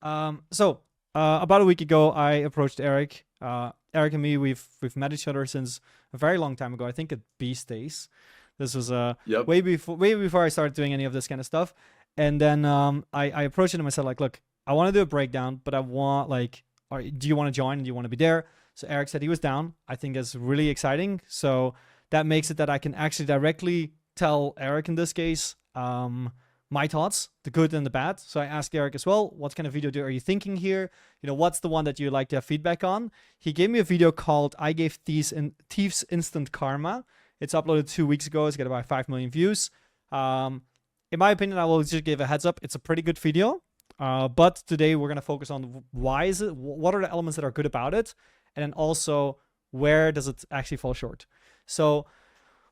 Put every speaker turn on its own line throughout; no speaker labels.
About a week ago, I approached Eric. Eric and me, we've met each other since a very long time ago. I think at Beast Days. This was
Yep.
way before I started doing any of this kind of stuff. And then I approached him and I said, like, look, I want to do a breakdown, but I want, like, do you want to join? Do you want to be there? So Eric said he was down. I think it's really exciting. So that makes it that I can actually directly tell Eric in this case my thoughts, the good and the bad. So I asked Eric as well, what kind of video are you thinking here? You know, what's the one that you'd like to have feedback on? He gave me a video called I Gave Thieves Instant Karma. It's uploaded 2 weeks ago. It's got about 5 million views. In my opinion, I will just give a heads up. It's a pretty good video. But today we're going to focus on why is it, what are the elements that are good about it? And then also, where does it actually fall short? So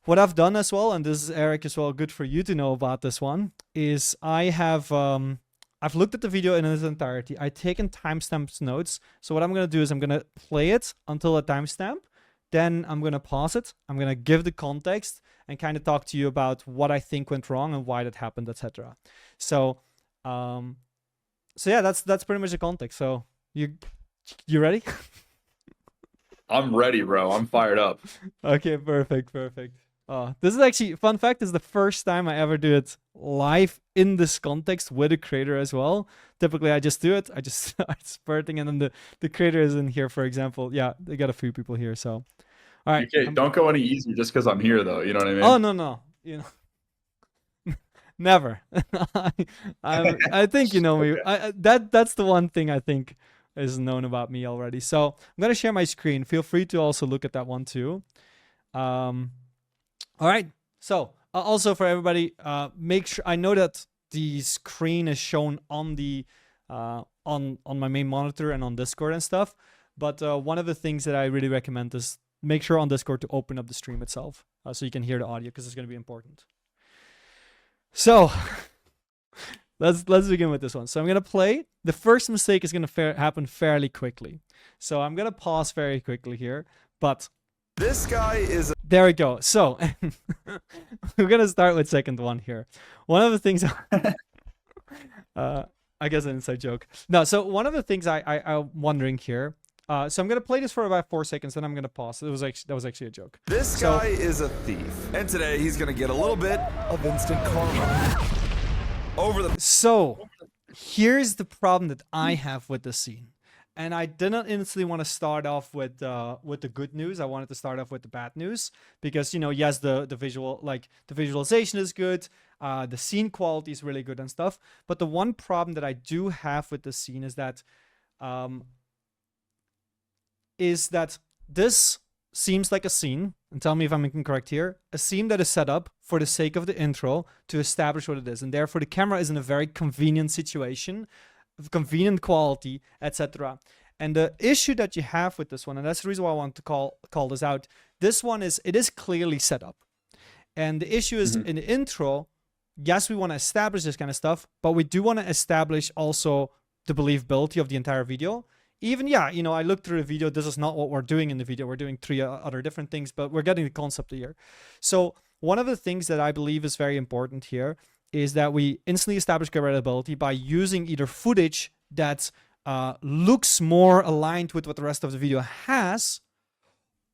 what I've done as well, and this is, Eric, as well, good for you to know about this one, is I have, I've looked at the video in its entirety. I've taken timestamps notes. So what I'm going to do is I'm going to play it until a timestamp. Then I'm going to pause it. I'm going to give the context and kind of talk to you about what I think went wrong and why that happened, etc. So yeah, that's pretty much the context. So you ready?
I'm ready, bro. I'm fired up.
Okay, perfect. This is actually, fun fact, is the first time I ever do it live in this context with a creator as well. Typically, I just do it. I just start spurting, and then the creator is in here, for example. Yeah, they got a few people here, so. All right.
Don't go any easier just because I'm here, though. You know what I mean?
Oh, no. You know, never. I think you know me. That's the one thing I think is known about me already. So I'm going to share my screen. Feel free to also look at that one too. All right. So also for everybody, make sure, I know that the screen is shown on the on my main monitor and on Discord and stuff. But one of the things that I really recommend is make sure on Discord to open up the stream itself so you can hear the audio, because it's going to be important. So let's begin with this one. So I'm going to play. The first mistake is going to happen fairly quickly. So I'm going to pause very quickly here, but
this guy is...
There we go. So we're going to start with second one here. One of the things, I guess an inside joke. No, so one of the things I'm wondering here, so I'm going to play this for about 4 seconds, then I'm going to pause. That was actually a joke.
This guy is a thief. And today he's going to get a little bit of instant karma. So here's the problem that I have with this scene. And I didn't instantly want to start off with the good news. I wanted to start off with the bad news because, you know, yes, the visualization is good, the scene quality is really good and stuff. But the one problem that I do have with this scene is that this seems like a scene, and tell me if I'm incorrect here, a scene that is set up for the sake of the intro to establish what it is, and therefore the camera is in a very convenient situation, convenient quality, etc. And the issue that you have with this one, and that's the reason why I want to call this out, this one is, it is clearly set up. And the issue is in the intro, yes, we want to establish this kind of stuff, but we do want to establish also the believability of the entire video. Even, yeah, you know, I looked through the video, this is not what we're doing in the video. We're doing 3 other different things, but we're getting the concept here. So one of the things that I believe is very important here is that we instantly establish credibility by using either footage that looks more aligned with what the rest of the video has,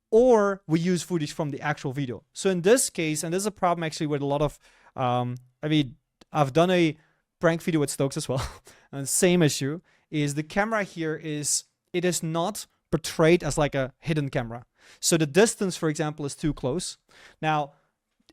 or we use footage from the actual video. So in this case, and this is a problem actually with a lot of, I mean, I've done a prank video with Stokes as well, and the same issue is the camera here is, it is not portrayed as like a hidden camera. So the distance, for example, is too close. Now,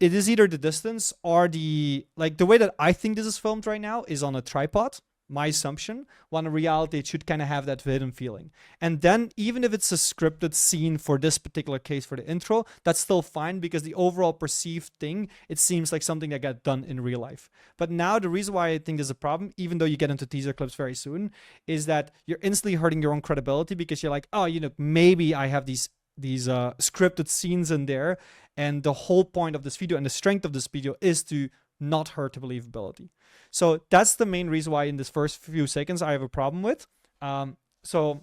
it is either the distance or the way that I think this is filmed right now is on a tripod, my assumption, when in reality it should kind of have that hidden feeling. And then even if it's a scripted scene for this particular case for the intro, that's still fine because the overall perceived thing, it seems like something that got done in real life. But now the reason why I think there's a problem, even though you get into teaser clips very soon, is that you're instantly hurting your own credibility because you're like, oh, you know, maybe I have these scripted scenes in there, and the whole point of this video and the strength of this video is to not hurt the believability. So that's the main reason why in this first few seconds I have a problem with. So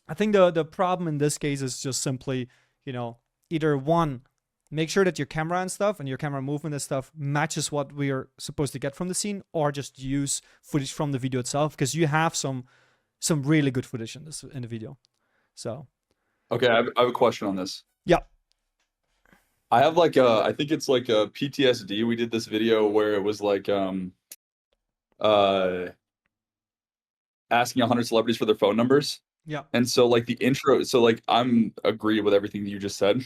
I think the problem in this case is just simply, you know, either one, make sure that your camera and stuff and your camera movement and stuff matches what we are supposed to get from the scene, or just use footage from the video itself, because you have some some really good footage in the video. So
Okay, I have a question on this.
yeah.
I have like I think it's like a PTSD. We did this video where it was like uh asking 100 celebrities for their phone numbers.
Yeah.
And so like the intro, so like I'm agree with everything that you just said.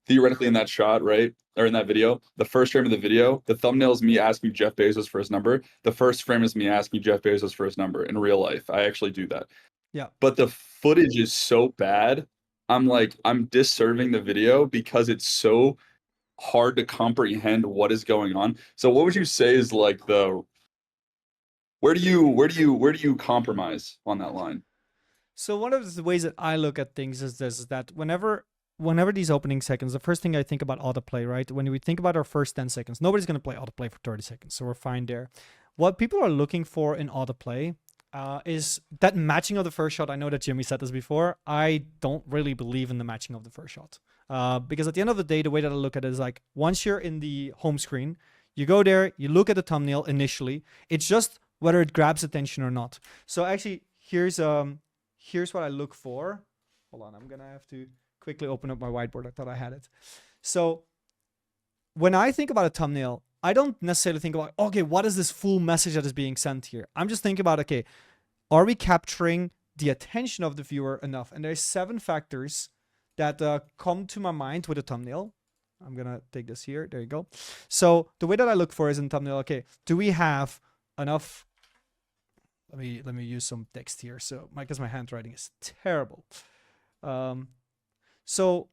Theoretically in that shot, right? Or in that video, the first frame of the video, the thumbnail is me asking Jeff Bezos for his number. The first frame is me asking Jeff Bezos for his number in real life. I actually do that.
Yeah.
But the footage is so bad. I'm like, I'm disserving the video because it's so hard to comprehend what is going on. So what would you say is like where do you compromise on that line?
So one of the ways that I look at things is this: is that whenever these opening seconds, the first thing I think about autoplay, right? When we think about our first 10 seconds, nobody's going to play autoplay for 30 seconds, so we're fine there. What people are looking for in autoplay is that matching of the first shot. I know that Jimmy said this before. I don't really believe in the matching of the first shot because at the end of the day, the way that I look at it is like once you're in the home screen, you go there, you look at the thumbnail initially. It's just whether it grabs attention or not. So actually, here's what I look for. Hold on, I'm gonna have to quickly open up my whiteboard. I thought I had it. So when I think about a thumbnail, I don't necessarily think about, okay, what is this full message that is being sent here? I'm just thinking about, okay, are we capturing the attention of the viewer enough? And there's 7 factors that come to my mind with a thumbnail. I'm gonna take this here. There you go. So the way that I look for is in thumbnail, okay, do we have enough? Let me use some text here. So because my handwriting is terrible. So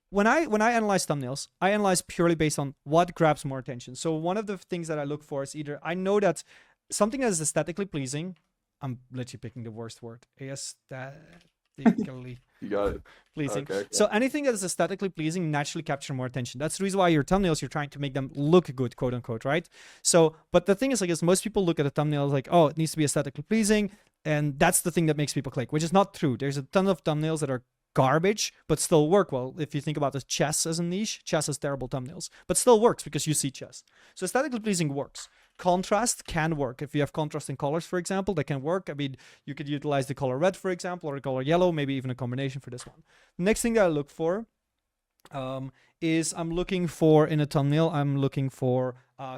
when I analyze thumbnails, I analyze purely based on what grabs more attention. So one of the things that I look for is either I know that something that is aesthetically pleasing. I'm literally picking the worst word. Aesthetically
You got it.
pleasing.
Okay, cool.
So anything that is aesthetically pleasing naturally capture more attention. That's the reason why your thumbnails, you're trying to make them look good, quote unquote, right? So, but the thing is, I guess most people look at a thumbnail like, oh, it needs to be aesthetically pleasing. And that's the thing that makes people click, which is not true. There's a ton of thumbnails that are garbage, but still work well. If you think about the chess as a niche, chess has terrible thumbnails, but still works because you see chess. So aesthetically pleasing works. Contrast can work. If you have contrast in colors, for example, that can work. I mean, you could utilize the color red, for example, or the color yellow, maybe even a combination for this one. Next thing that I look for is I'm looking for, in a thumbnail, I'm looking for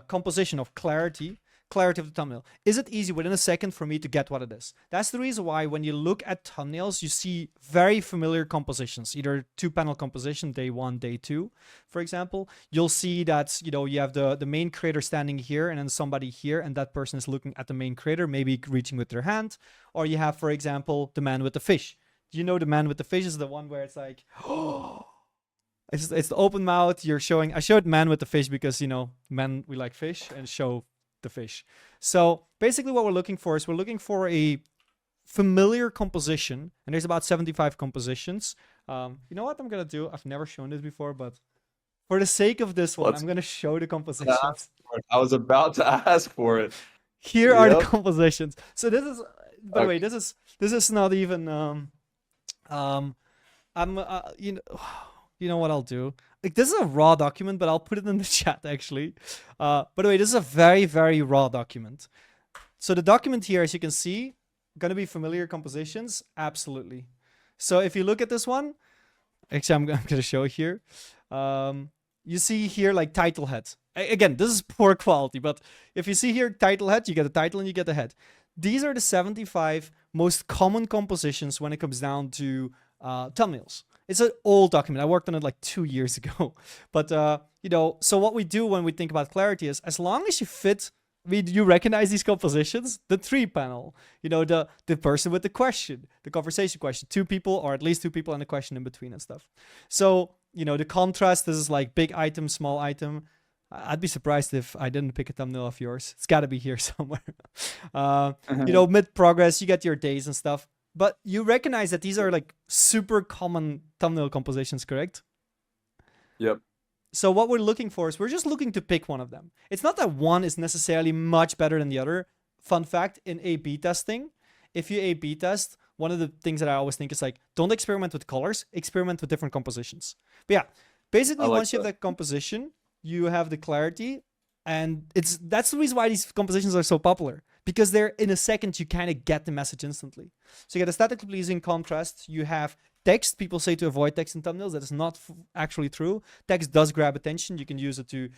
composition of clarity of the thumbnail. Is it easy within a second for me to get what it is? That's the reason why when you look at thumbnails, you see very familiar compositions, either 2-panel composition, day 1, day 2, for example. You'll see that, you know, you have the main creator standing here and then somebody here, and that person is looking at the main creator, maybe reaching with their hand. Or you have, for example, the man with the fish. Do you know the man with the fish is the one where it's like, oh, it's the open mouth. You're showing, I showed man with the fish because, you know, men, we like fish, and show the fish. So basically what we're looking for is we're looking for a familiar composition, and there's about 75 compositions. You know what I'm gonna do? I've never shown this before, but for the sake of this one, I'm gonna show the compositions.
I was about to ask for it.
Here are the compositions. So this is, by the way, this is not even you know what I'll do? Like, this is a raw document, but I'll put it in the chat actually. By the way, this is a very, very raw document. So the document here, as you can see, gonna be familiar compositions, absolutely. So if you look at this one, actually I'm gonna show here. You see here like title head. Again, this is poor quality, but if you see here title head, you get a title and you get a head. These are the 75 most common compositions when it comes down to thumbnails. It's an old document. I worked on it like 2 years ago. But, you know, so what we do when we think about clarity is as long as you fit, you recognize these compositions, the 3-panel, you know, the person with the question, the conversation question, 2 people or at least 2 people and a question in between and stuff. So, you know, the contrast, this is like big item, small item. I'd be surprised if I didn't pick a thumbnail of yours. It's got to be here somewhere. You know, mid progress, you get your days and stuff. But you recognize that these are like super common thumbnail compositions, correct?
Yep.
So what we're looking for is we're just looking to pick one of them. It's not that one is necessarily much better than the other. Fun fact, in A/B testing, if you A/B test, one of the things that I always think is like, don't experiment with colors, experiment with different compositions. But yeah, basically once you have that composition, you have the clarity, and that's the reason why these compositions are so popular. because they're in a second, you kind of get the message instantly. So you get aesthetically pleasing, contrast. You have text. People say to avoid text in thumbnails. That is not actually true. Text does grab attention. You can use it to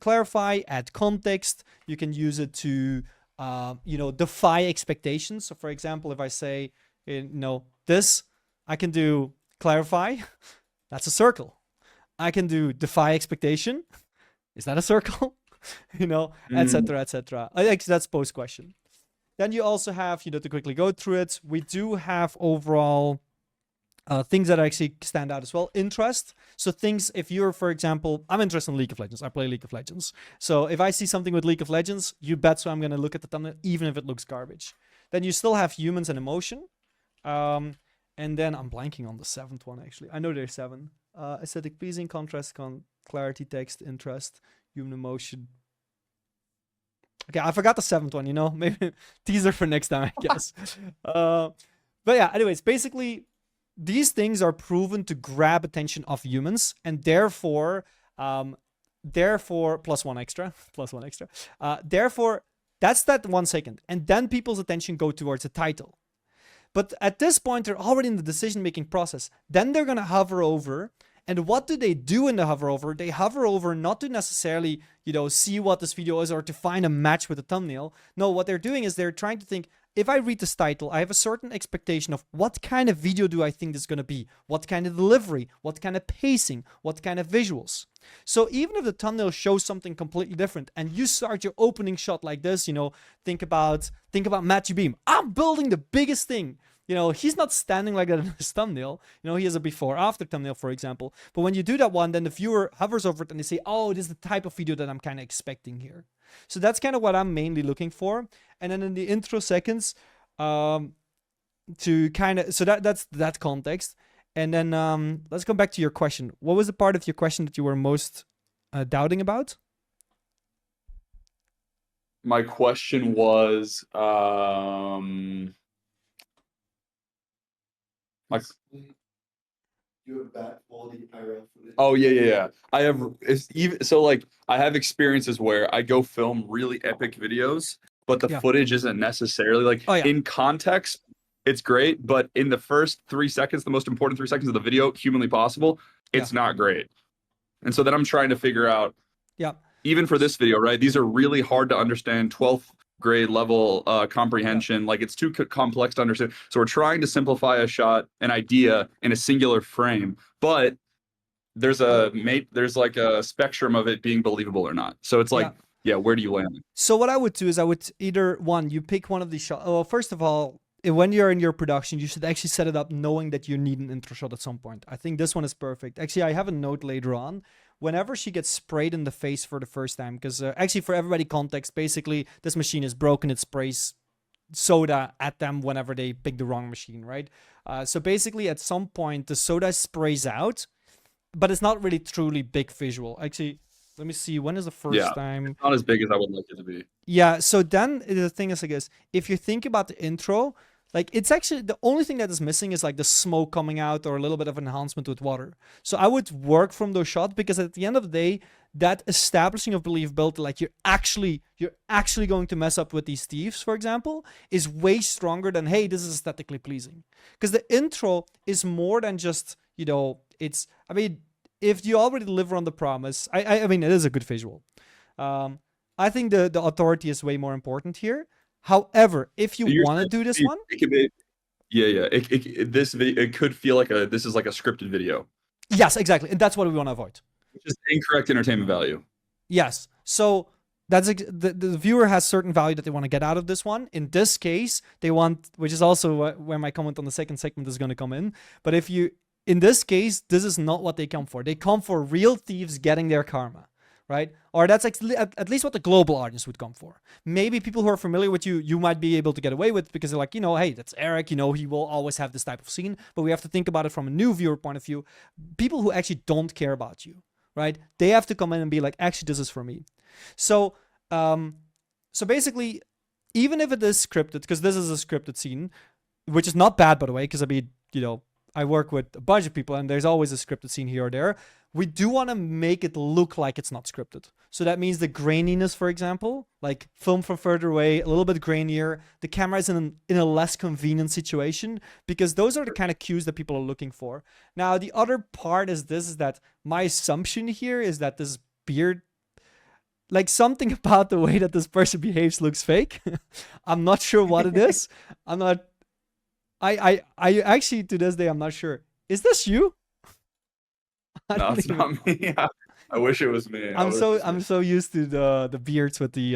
clarify, add context. You can use it to defy expectations. So for example, if I say this, I can do clarify. That's a circle. I can do defy expectation. Is that a circle? Etc., etc. I think that's post question. Then you also have, to quickly go through it. We do have overall things that actually stand out as well. Interest. So things, if you're, for example, I'm interested in League of Legends. I play League of Legends. So if I see something with League of Legends, you bet so I'm going to look at the thumbnail, even if it looks garbage. Then you still have humans and emotion. And then I'm blanking on the seventh one, actually. I know there's 7. Aesthetic pleasing, contrast, clarity, text, interest, human emotion. Okay, I forgot the 7th one, maybe teaser for next time, I guess. But yeah, anyways, basically, these things are proven to grab attention of humans, and therefore, plus one extra. Therefore, that's that 1 second. And then people's attention go towards the title. But at this point, they're already in the decision-making process. Then they're going to hover over. And what do they do in the hover over? They hover over not to necessarily, see what this video is or to find a match with the thumbnail. No, what they're doing is they're trying to think, if I read this title, I have a certain expectation of what kind of video do I think this is going to be? What kind of delivery? What kind of pacing? What kind of visuals? So even if the thumbnail shows something completely different and you start your opening shot like this, think about Matthew Beam. I'm building the biggest thing. He's not standing like that in his thumbnail. He has a before-after thumbnail, for example. But when you do that one, then the viewer hovers over it and they say, oh, this is the type of video that I'm kind of expecting here. So that's kind of what I'm mainly looking for. And then in the intro seconds, that's that context. And then let's come back to your question. What was the part of your question that you were most doubting about?
My question was,
you have bad quality Airrack footage.
Oh yeah. I have I have experiences where I go film really epic videos, but the footage isn't necessarily in context. It's great, but in the first 3 seconds, the most important 3 seconds of the video, humanly possible, it's not great. And so then I'm trying to figure out.
Yeah.
Even for this video, right? These are really hard to understand. 12th grade level comprehension. Like it's too complex to understand. So we're trying to simplify a shot, an idea in a singular frame, but there's like a spectrum of it being believable or not. So it's like, where do you land?
So what I would do is I would either you pick one of these shots. Well, first of all, when you're in your production, you should actually set it up knowing that you need an intro shot at some point. I think this one is perfect. Actually, I have a note later on. Whenever she gets sprayed in the face for the first time, because actually for everybody context, basically this machine is broken, it sprays soda at them whenever they pick the wrong machine, right? So basically at some point the soda sprays out, but it's not really truly big visual. Actually, let me see, when is the first time?
It's not as big as I would like it to be.
Yeah, so then the thing is, I guess, if you think about the intro, like it's actually the only thing that is missing is like the smoke coming out or a little bit of enhancement with water. So I would work from those shots because at the end of the day, that establishing of believability, like you're actually going to mess up with these thieves, for example, is way stronger than, hey, this is aesthetically pleasing. Because the intro is more than just, if you already deliver on the promise, I mean, it is a good visual. I think the authority is way more important here. However, if you want to do this one,
it could be, it could feel like this is like a scripted video.
Yes, exactly, and that's what we want to avoid.
Which is incorrect entertainment value.
Yes, so that's the viewer has certain value that they want to get out of this one. In this case, they want, which is also where my comment on the second segment is going to come in. But in this case, this is not what they come for. They come for real thieves getting their karma. Right? Or that's at least what the global audience would come for. Maybe people who are familiar with you might be able to get away with because they're like, hey, that's Airrack, he will always have this type of scene. But we have to think about it from a new viewer point of view. People who actually don't care about you, right? They have to come in and be like, actually, this is for me. So basically, even if it is scripted, because this is a scripted scene, which is not bad, by the way, because I work with a bunch of people, and there's always a scripted scene here or there. We do want to make it look like it's not scripted. So that means the graininess, for example, like film from further away, a little bit grainier. The camera is in a less convenient situation, because those are the kind of cues that people are looking for. Now, the other part is this, is that my assumption here is that this beard, like something about the way that this person behaves looks fake. I'm not sure what it is. I actually, to this day, I'm not sure. Is this you? I
No,
don't
it's
even-
not me. I wish it was me.
I'm so used to the beards with the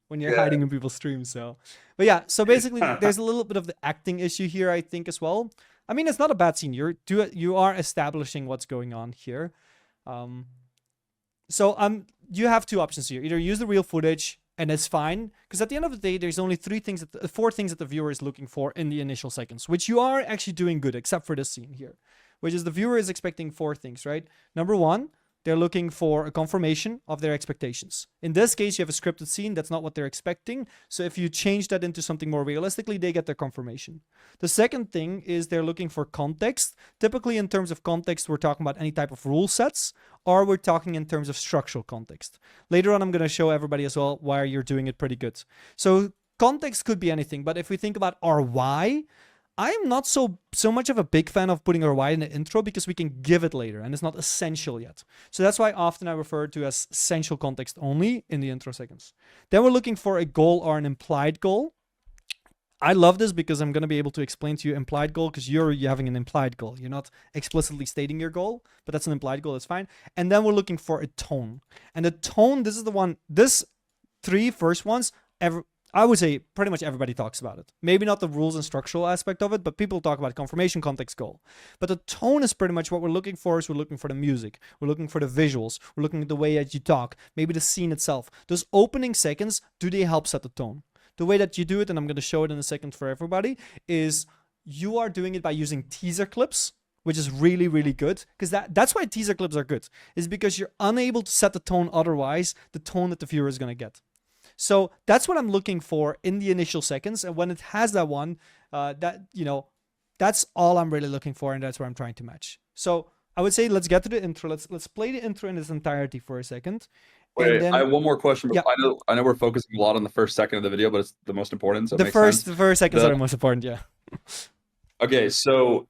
when you're
Yeah.
hiding in people's streams. So, but yeah. So basically, there's a little bit of the acting issue here, I think, as well. I mean, it's not a bad scene. You are establishing what's going on here. So you have two options here. Either use the real footage, and it's fine, because at the end of the day, there's only four things that the viewer is looking for in the initial seconds, which you are actually doing good, except for this scene here, which is the viewer is expecting four things, right? Number one, they're looking for a confirmation of their expectations. In this case, you have a scripted scene. That's not what they're expecting. So if you change that into something more realistically, they get their confirmation. The second thing is they're looking for context. Typically, in terms of context, we're talking about any type of rule sets, or we're talking in terms of structural context. Later on, I'm going to show everybody as well why you're doing it pretty good. So context could be anything, but if we think about our why, I'm not so much of a big fan of putting our why in the intro, because we can give it later and it's not essential yet. So that's why often I refer to as essential context only in the intro seconds. Then we're looking for a goal or an implied goal. I love this because I'm going to be able to explain to you implied goal, because you're having an implied goal. You're not explicitly stating your goal, but that's an implied goal. That's fine. And then we're looking for a tone. And the tone, this is the one, this three first ones, I would say pretty much everybody talks about it. Maybe not the rules and structural aspect of it, but people talk about confirmation, context, goal. But the tone is pretty much what we're looking for. Is we're looking for the music. We're looking for the visuals. We're looking at the way that you talk. Maybe the scene itself. Those opening seconds, do they help set the tone? The way that you do it, and I'm going to show it in a second for everybody, is you are doing it by using teaser clips, which is really, really good. Because that's why teaser clips are good. Is because you're unable to set the tone otherwise, the tone that the viewer is going to get. So that's what I'm looking for in the initial seconds. And when it has that one, that's all I'm really looking for. And that's what I'm trying to match. So I would say, let's get to the intro. Let's play the intro in its entirety for a second.
Wait,
then,
I have one more question.
Yeah.
I know we're focusing a lot on the first second of the video, but it's the most important. So it
the
makes
first
sense.
seconds are the most important. Yeah.
Okay, so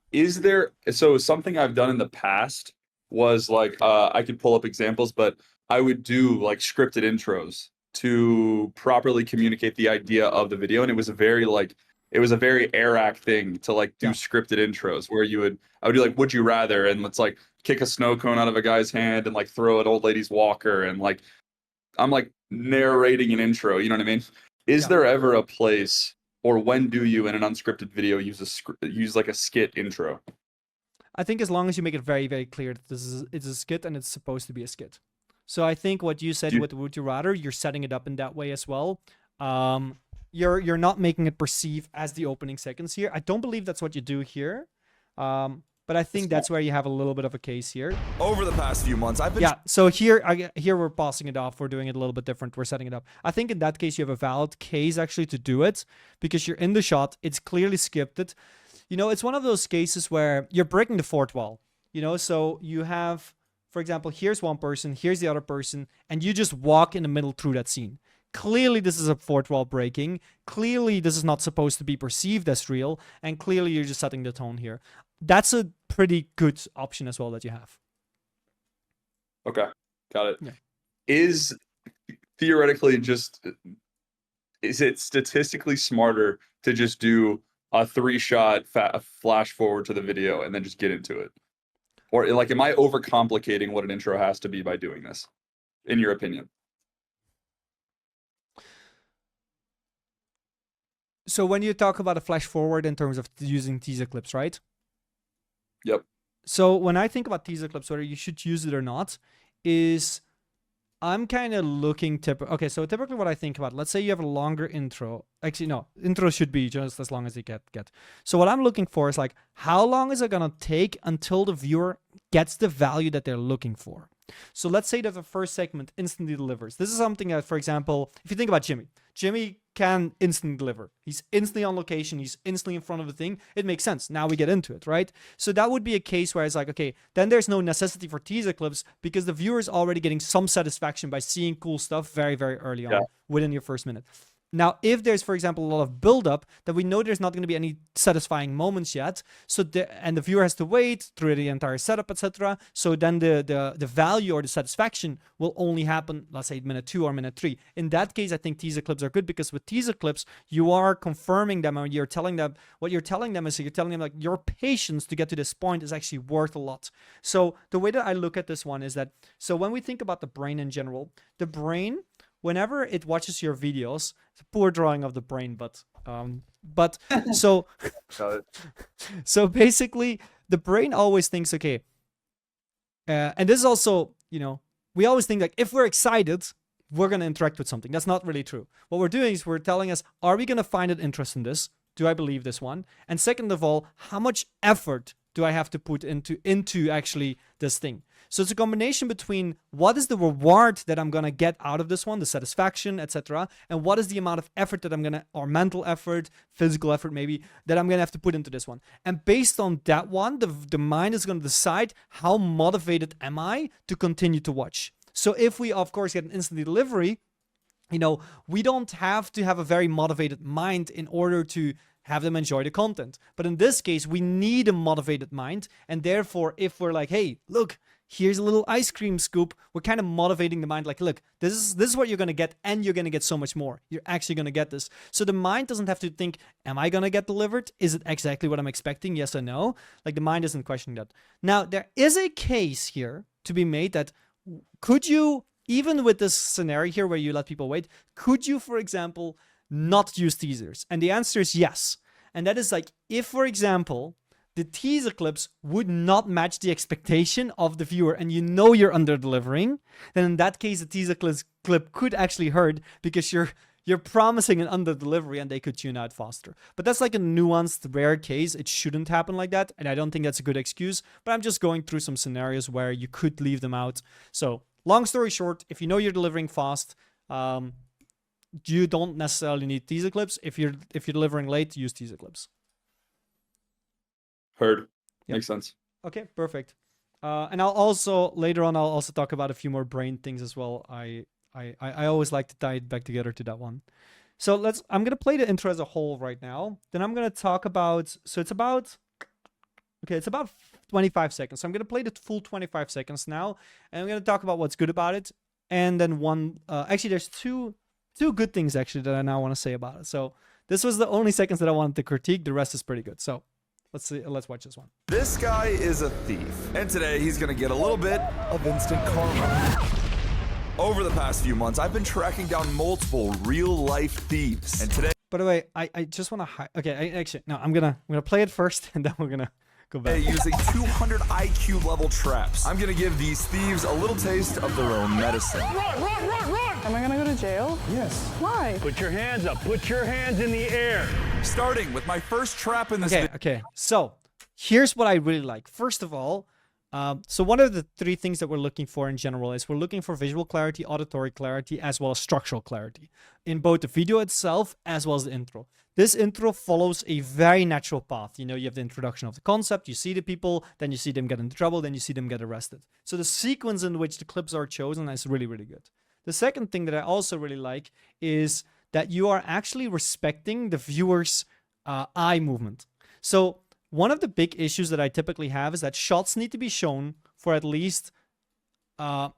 something I've done in the past was like I could pull up examples, but I would do like scripted intros to properly communicate the idea of the video, and it was a very Airrack thing to like do scripted intros where I would do like would you rather, and let's like kick a snow cone out of a guy's hand and like throw an old lady's walker, and like I'm like narrating an intro, you know what I mean? Is there ever a place, or when do you in an unscripted video use like a skit intro?
I think as long as you make it very, very clear that it's a skit and it's supposed to be a skit. So I think what you said with Would You Rather, you're setting it up in that way as well. You're not making it perceive as the opening seconds here. I don't believe that's what you do here. But I think that's where you have a little bit of a case here.
Over the past few months, I've been...
Yeah, so here we're passing it off. We're doing it a little bit different. We're setting it up. I think in that case, you have a valid case actually to do it, because you're in the shot. It's clearly scripted. It's one of those cases where you're breaking the fourth wall. So you have, for example, here's one person, here's the other person, and you just walk in the middle through that scene. Clearly, this is a fourth wall breaking. Clearly, this is not supposed to be perceived as real. And clearly, you're just setting the tone here. That's a pretty good option as well that you have.
Okay, got it.
Yeah.
Is it statistically smarter to just do a 3-shot flash forward to the video and then just get into it? Or like, am I overcomplicating what an intro has to be by doing this, in your opinion?
So when you talk about a flash forward in terms of using teaser clips, right?
Yep.
So when I think about teaser clips, whether you should use it or not, is I'm kind of looking okay, so typically what I think about, let's say you have a longer intro. Actually, no, intro should be just as long as you get. So what I'm looking for is like, how long is it going to take until the viewer gets the value that they're looking for?
So let's say that the first segment instantly delivers. This is something that, for example, if you think about Jimmy can instantly deliver. He's instantly on location. He's instantly in front of the thing. It makes sense. Now we get into it, right? So that would be a case where it's like, okay, then there's no necessity for teaser clips because the viewer is already getting some satisfaction by seeing cool stuff very, very early on within your first minute. Now, if there's, for example, a lot of build-up, then we know there's not going to be any satisfying moments yet. So and the viewer has to wait through the entire setup, etc. So then the value or the satisfaction will only happen, let's say, minute 2 or minute 3. In that case, I think teaser clips are good because with teaser clips, you are confirming them, and you're telling them what you're telling them is you're telling them like your patience to get to this point is actually worth a lot. So the way that I look at this one is that so when we think about the brain in general, the brain, whenever it watches your videos, it's a poor drawing of the brain, but so so basically the brain always thinks, okay, and this is also, you know, we always think like if we're excited, we're going to interact with something. That's not really true. What we're doing is we're telling us, are we going to find an interest in this? Do I believe this one? And second of all, how much effort do I have to put into actually this thing? So it's a combination between what is the reward that I'm going to get out of this one, the satisfaction, etc., and what is the amount of effort that I'm going to, or mental effort, physical effort maybe, that I'm going to have to put into this one. And based on that one, the mind is going to decide how motivated am I to continue to watch. So if we, of course, get an instant delivery, you know, we don't have to have a very motivated mind in order to have them enjoy the content. But in this case, we need a motivated mind. And therefore, if we're like, hey, look, here's a little ice cream scoop, we're kind of motivating the mind like, look, this is what you're going to get, and you're going to get so much more. You're actually going to get this. So the mind doesn't have to think, am I going to get delivered? Is it exactly what I'm expecting? Yes or no? Like the mind isn't questioning that. Now, there is a case here to be made that could you, even with this scenario here where you let people wait, could you, for example, not use teasers? And the answer is yes. And that is like, if, for example, the teaser clips would not match the expectation of the viewer and you know you're under delivering, then in that case, the teaser clip could actually hurt because you're promising an under delivery and they could tune out faster. But that's like a nuanced, rare case. It shouldn't happen like that. And I don't think that's a good excuse, but I'm just going through some scenarios where you could leave them out. So long story short, if you know you're delivering fast, you don't necessarily need teaser clips. If you're delivering late, use teaser clips.
Heard.
Yep.
Makes sense.
Okay, perfect. And I'll also later on I'll also talk about a few more brain things as well. I always like to tie it back together to that one. So I'm gonna play the intro as a whole right now. Then I'm gonna talk about. So it's about 25 seconds. So I'm gonna play the full 25 seconds now, and I'm gonna talk about what's good about it. And then actually, there's two good things actually that I now want to say about it. So this was the only seconds that I wanted to critique. The rest is pretty good. So let's watch this one.
This guy is a thief, and today he's gonna get a little bit of instant karma. Over the past few months, I've been tracking down multiple real-life thieves, and today
By the way, I just want to actually no, I'm gonna play it first, and then we're gonna go back.
using 200 IQ level traps, I'm gonna give these thieves a little taste of their own medicine.
Am I gonna go to jail?
Yes.
Why?
Put your hands up. Put your hands in the air.
Starting with my first trap in this video.
Okay. So here's what I really like. First of all, so one of the three things that we're looking for in general is we're looking for visual clarity, auditory clarity, as well as structural clarity in both the video itself as well as the intro. This intro follows a very natural path. You know, you have the introduction of the concept, you see the people, then you see them get into trouble, then you see them get arrested. So the sequence in which the clips are chosen is really, really good. The second thing that I also really like is that you are actually respecting the viewer's eye movement. So one of the big issues that I typically have is that shots need to be shown for at least half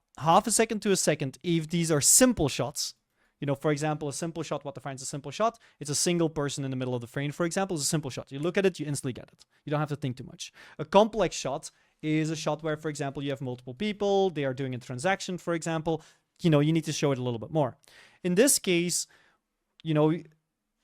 a second to a second if these are simple shots. You know, for example, a simple shot, what defines a simple shot? It's a single person in the middle of the frame, for example, is a simple shot. You look at it, you instantly get it. You don't have to think too much. A complex shot is a shot where, for example, you have multiple people, they are doing a transaction, for example. You know, you need to show it a little bit more. In this case, you know,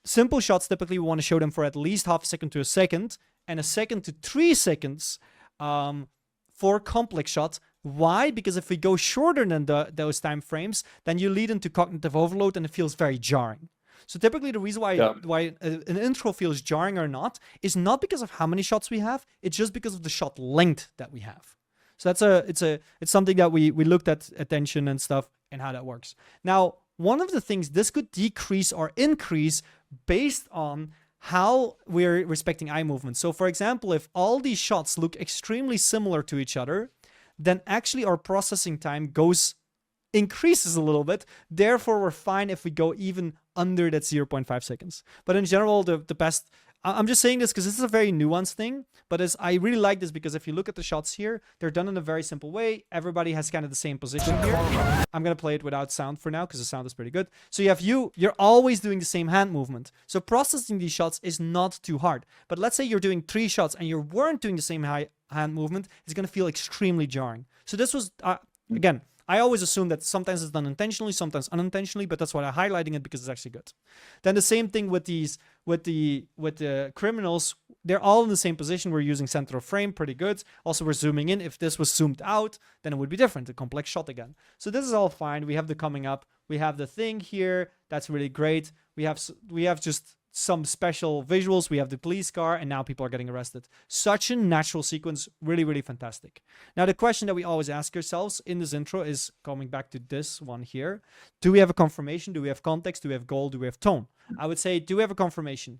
simple shots, typically we want to show them for at least half a second to a second, and a second to 3 seconds for complex shots. Why? Because if we go shorter than those time frames, then you lead into cognitive overload and it feels very jarring. So typically the reason why an intro feels jarring or not is not because of how many shots we have, it's just because of the shot length that we have.
So it's something that we looked at attention and stuff and how that works. Now, one of the things, this could decrease or increase based on how we're respecting eye movement. So for example, if all these shots look extremely similar to each other, then actually our processing time increases a little bit. Therefore, we're fine if we go even under that 0.5 seconds. But in general, the best, I'm just saying this because this is a very nuanced thing, but I really like this because if you look at the shots here, they're done in a very simple way. Everybody has kind of the same position here. I'm going to play it without sound for now because the sound is pretty good. So you have you're always doing the same hand movement. So processing these shots is not too hard. But let's say you're doing 3 shots and you weren't doing the same hand movement, it's going to feel extremely jarring. So this was, again, I always assume that sometimes it's done intentionally, sometimes unintentionally, but that's why I'm highlighting it because it's actually good. Then the same thing with the criminals. They're all in the same position. We're using center of frame, pretty good. Also, we're zooming in. If this was zoomed out, then it would be different, a complex shot again. So this is all fine. We have the coming up. We have the thing here. That's really great. We have just some special visuals. We have the police car, and now people are getting arrested. Such a natural sequence, really, really fantastic. Now, the question that we always ask ourselves in this intro is coming back to this one here. Do we have a confirmation? Do we have context? Do we have goal? Do we have tone? I would say, do we have a confirmation?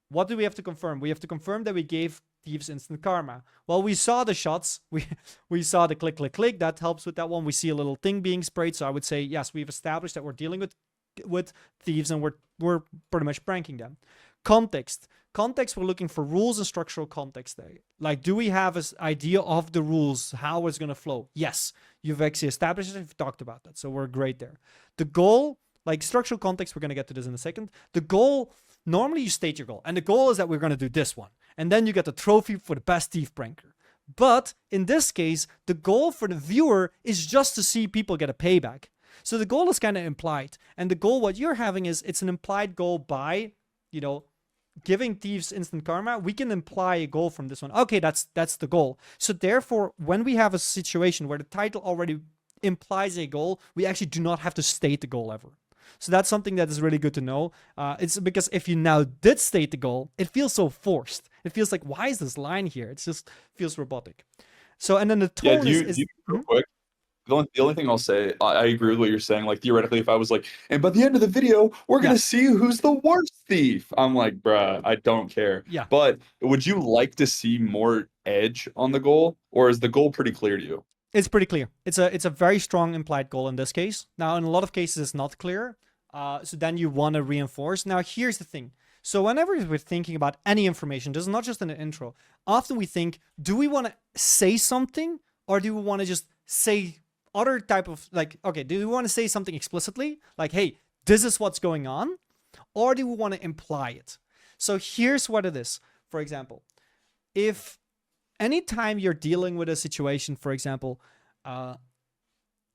What do we have to confirm? We have to confirm that we gave thieves instant karma. Well, we saw the shots. We saw the click, click, click. That helps with that one. We see a little thing being sprayed. So I would say, yes, we've established that we're dealing with thieves and we're pretty much pranking them. Context, we're looking for rules and structural context there. Like, do we have an idea of the rules, how it's going to flow? Yes, you've actually established it, you've talked about that, so we're great there. The goal, like structural context, we're going to get to this in a second. The goal, normally you state your goal, and the goal is that we're going to do this one, and then you get the trophy for the best thief pranker. But in this case, the goal for the viewer is just to see people get a payback. So the goal is kind of implied. And the goal, what you're having is, it's an implied goal by, giving thieves instant karma. We can imply a goal from this one. Okay, that's the goal. So therefore, when we have a situation where the title already implies a goal, we actually do not have to state the goal ever. So that's something that is really good to know. It's because if you now did state the goal, it feels so forced. It feels like, why is this line here? It just feels robotic. So, and then the tone is
real quick. The only thing I'll say, I agree with what you're saying. Like, theoretically, if I was like, and by the end of the video, we're going to see who's the worst thief. I'm like, bruh, I don't care.
Yeah.
But would you like to see more edge on the goal? Or is the goal pretty clear to you?
It's pretty clear. It's a very strong implied goal in this case. Now, in a lot of cases, it's not clear. So then you want to reinforce. Now, here's the thing. So whenever we're thinking about any information, this is not just in the intro. Often we think, do we want to say something? Or do we want to just say other type of, like, okay, do we want to say something explicitly? Like, hey, this is what's going on? Or do we want to imply it? So here's what it is. For example, if anytime you're dealing with a situation, for example,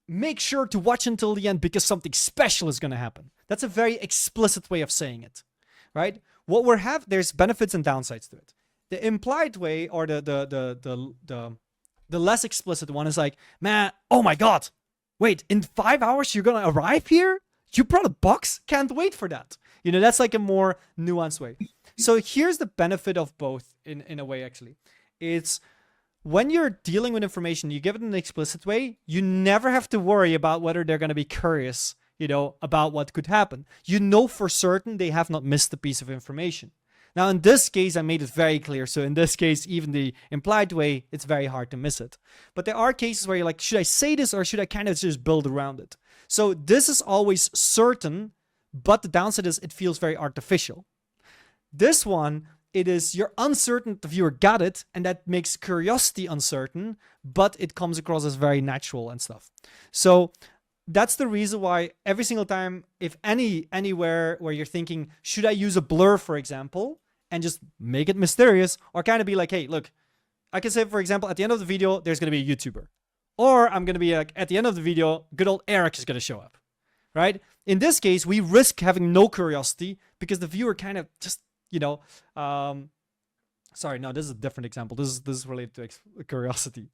make sure to watch until the end because something special is going to happen. That's a very explicit way of saying it, right? What there's benefits and downsides to it. The implied way, or the less explicit one, is like, man, oh my God, wait, in 5 hours you're going to arrive here? You brought a box? Can't wait for that. That's like a more nuanced way. So here's the benefit of both in a way, actually. It's when you're dealing with information, you give it in an explicit way, you never have to worry about whether they're going to be curious, about what could happen. For certain they have not missed a piece of information. Now, in this case, I made it very clear. So in this case, even the implied way, it's very hard to miss it. But there are cases where you're like, should I say this or should I kind of just build around it? So this is always certain, but the downside is it feels very artificial. This one, it is you're uncertain the viewer got it, and that makes curiosity uncertain, but it comes across as very natural and stuff. So that's the reason why every single time, if anywhere where you're thinking, should I use a blur, for example, and just make it mysterious, or kind of be like, hey, look, I can say, for example, at the end of the video, there's going to be a YouTuber. Or I'm going to be like, at the end of the video, good old Airrack is going to show up, right? In this case, we risk having no curiosity because the viewer kind of just, sorry, no, this is a different example. This is related to curiosity.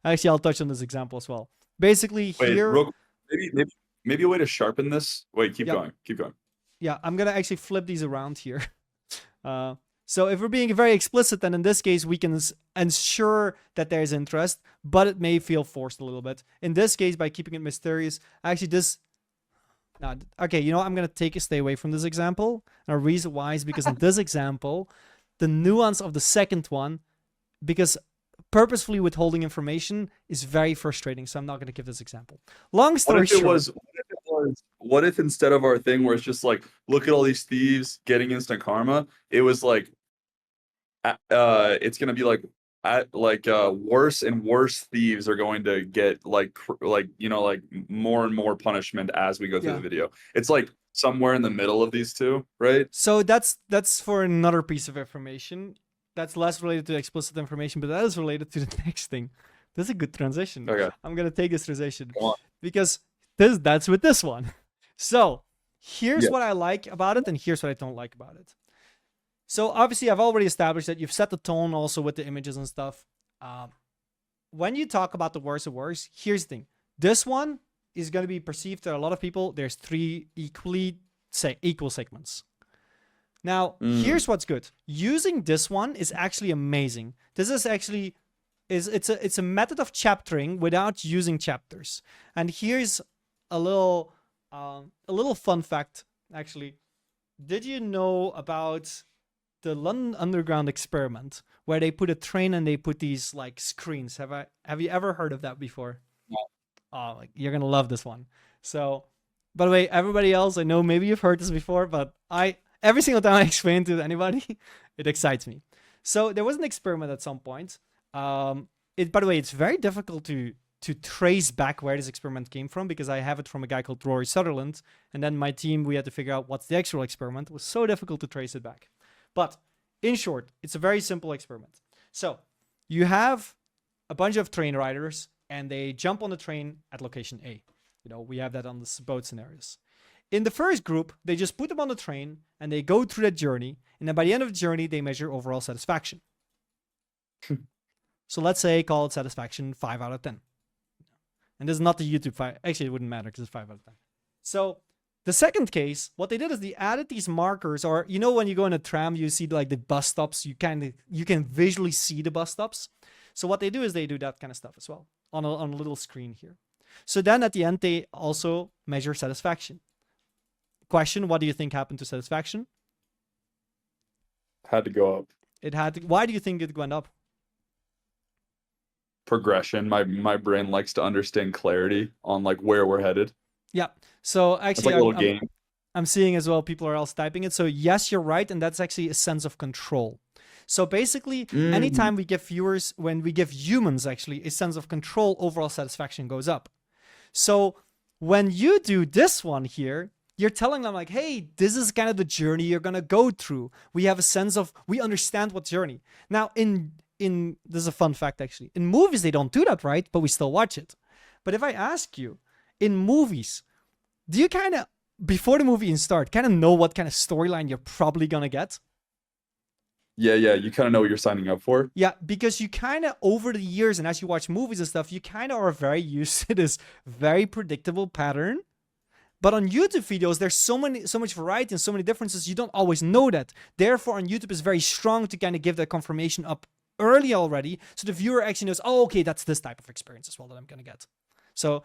Actually, I'll touch on this example as well. Basically, here...
Maybe a way to sharpen this. Wait, keep going.
Yeah, I'm going to actually flip these around here. So if we're being very explicit, then in this case, we can ensure that there's interest, but it may feel forced a little bit. In this case, by keeping it mysterious, actually this... No, okay, you know, I'm going to stay away from this example. And a reason why is because in this example, the nuance of the second one, because purposefully withholding information is very frustrating. So I'm not going to give this example. Long story short.
What if instead of our thing where it's just like, look at all these thieves getting instant karma, it was like, it's gonna be like, worse and worse thieves are going to get like more and more punishment as we go through the video. It's like somewhere in the middle of these two, right?
So that's for another piece of information. That's less related to explicit information, but that is related to the next thing. This is a good transition.
Okay.
I'm gonna take this transition because that's with this one. So here's what I like about it, and here's what I don't like about it. So obviously, I've already established that you've set the tone also with the images and stuff. When you talk about the worst of worst, here's the thing. This one is going to be perceived to a lot of people. There's 3 equal segments. Now, here's what's good. Using this one is actually amazing. This is actually it's a method of chaptering without using chapters. And here's a little fun fact. Actually, did you know about the London Underground experiment where they put a train and they put these like screens? Have you ever heard of that before?
No.
Oh, you're gonna love this one. So, by the way, everybody else, I know maybe you've heard this before, but every single time I explain to anybody, it excites me. So there was an experiment at some point. By the way, it's very difficult to trace back where this experiment came from because I have it from a guy called Rory Sutherland, and then my team, we had to figure out what's the actual experiment. It was so difficult to trace it back. But in short, it's a very simple experiment. So you have a bunch of train riders and they jump on the train at location A. You know, we have that on the boat scenarios. In the first group, they just put them on the train and they go through that journey. And then by the end of the journey, they measure overall satisfaction. So let's say call it satisfaction 5 out of 10. And this is not the YouTube 5. Actually, it wouldn't matter because it's 5 out of 10. So the second case, what they did is they added these markers, or you know when you go in a tram, you see like the bus stops, you can visually see the bus stops. So what they do is they do that kind of stuff as well on a little screen here. So then at the end, they also measure satisfaction. Question, what do you think happened to satisfaction?
Had to go up.
It had to. Why do you think it went up?
Progression. My brain likes to understand clarity on like where we're headed.
Yeah. So actually,
it's like a little game.
I'm seeing as well people are else typing it. So yes, you're right, and that's actually a sense of control. So basically, anytime we give viewers, when we give humans actually a sense of control, overall satisfaction goes up. So when you do this one here, you're telling them like, hey, this is kind of the journey you're gonna go through. We have a sense of, we understand what journey. Now this is a fun fact actually. In movies, they don't do that, right? But we still watch it. But if I ask you, in movies, do you kind of, before the movie even starts, kind of know what kind of storyline you're probably gonna get?
Yeah, you kind of know what you're signing up for.
Yeah, because you kind of, over the years, and as you watch movies and stuff, you kind of are very used to this very predictable pattern. But on YouTube videos, there's so much variety and so many differences, you don't always know that. Therefore, on YouTube, it's very strong to kind of give that confirmation up early already, so the viewer actually knows, oh, okay, that's this type of experience as well that I'm gonna get. So,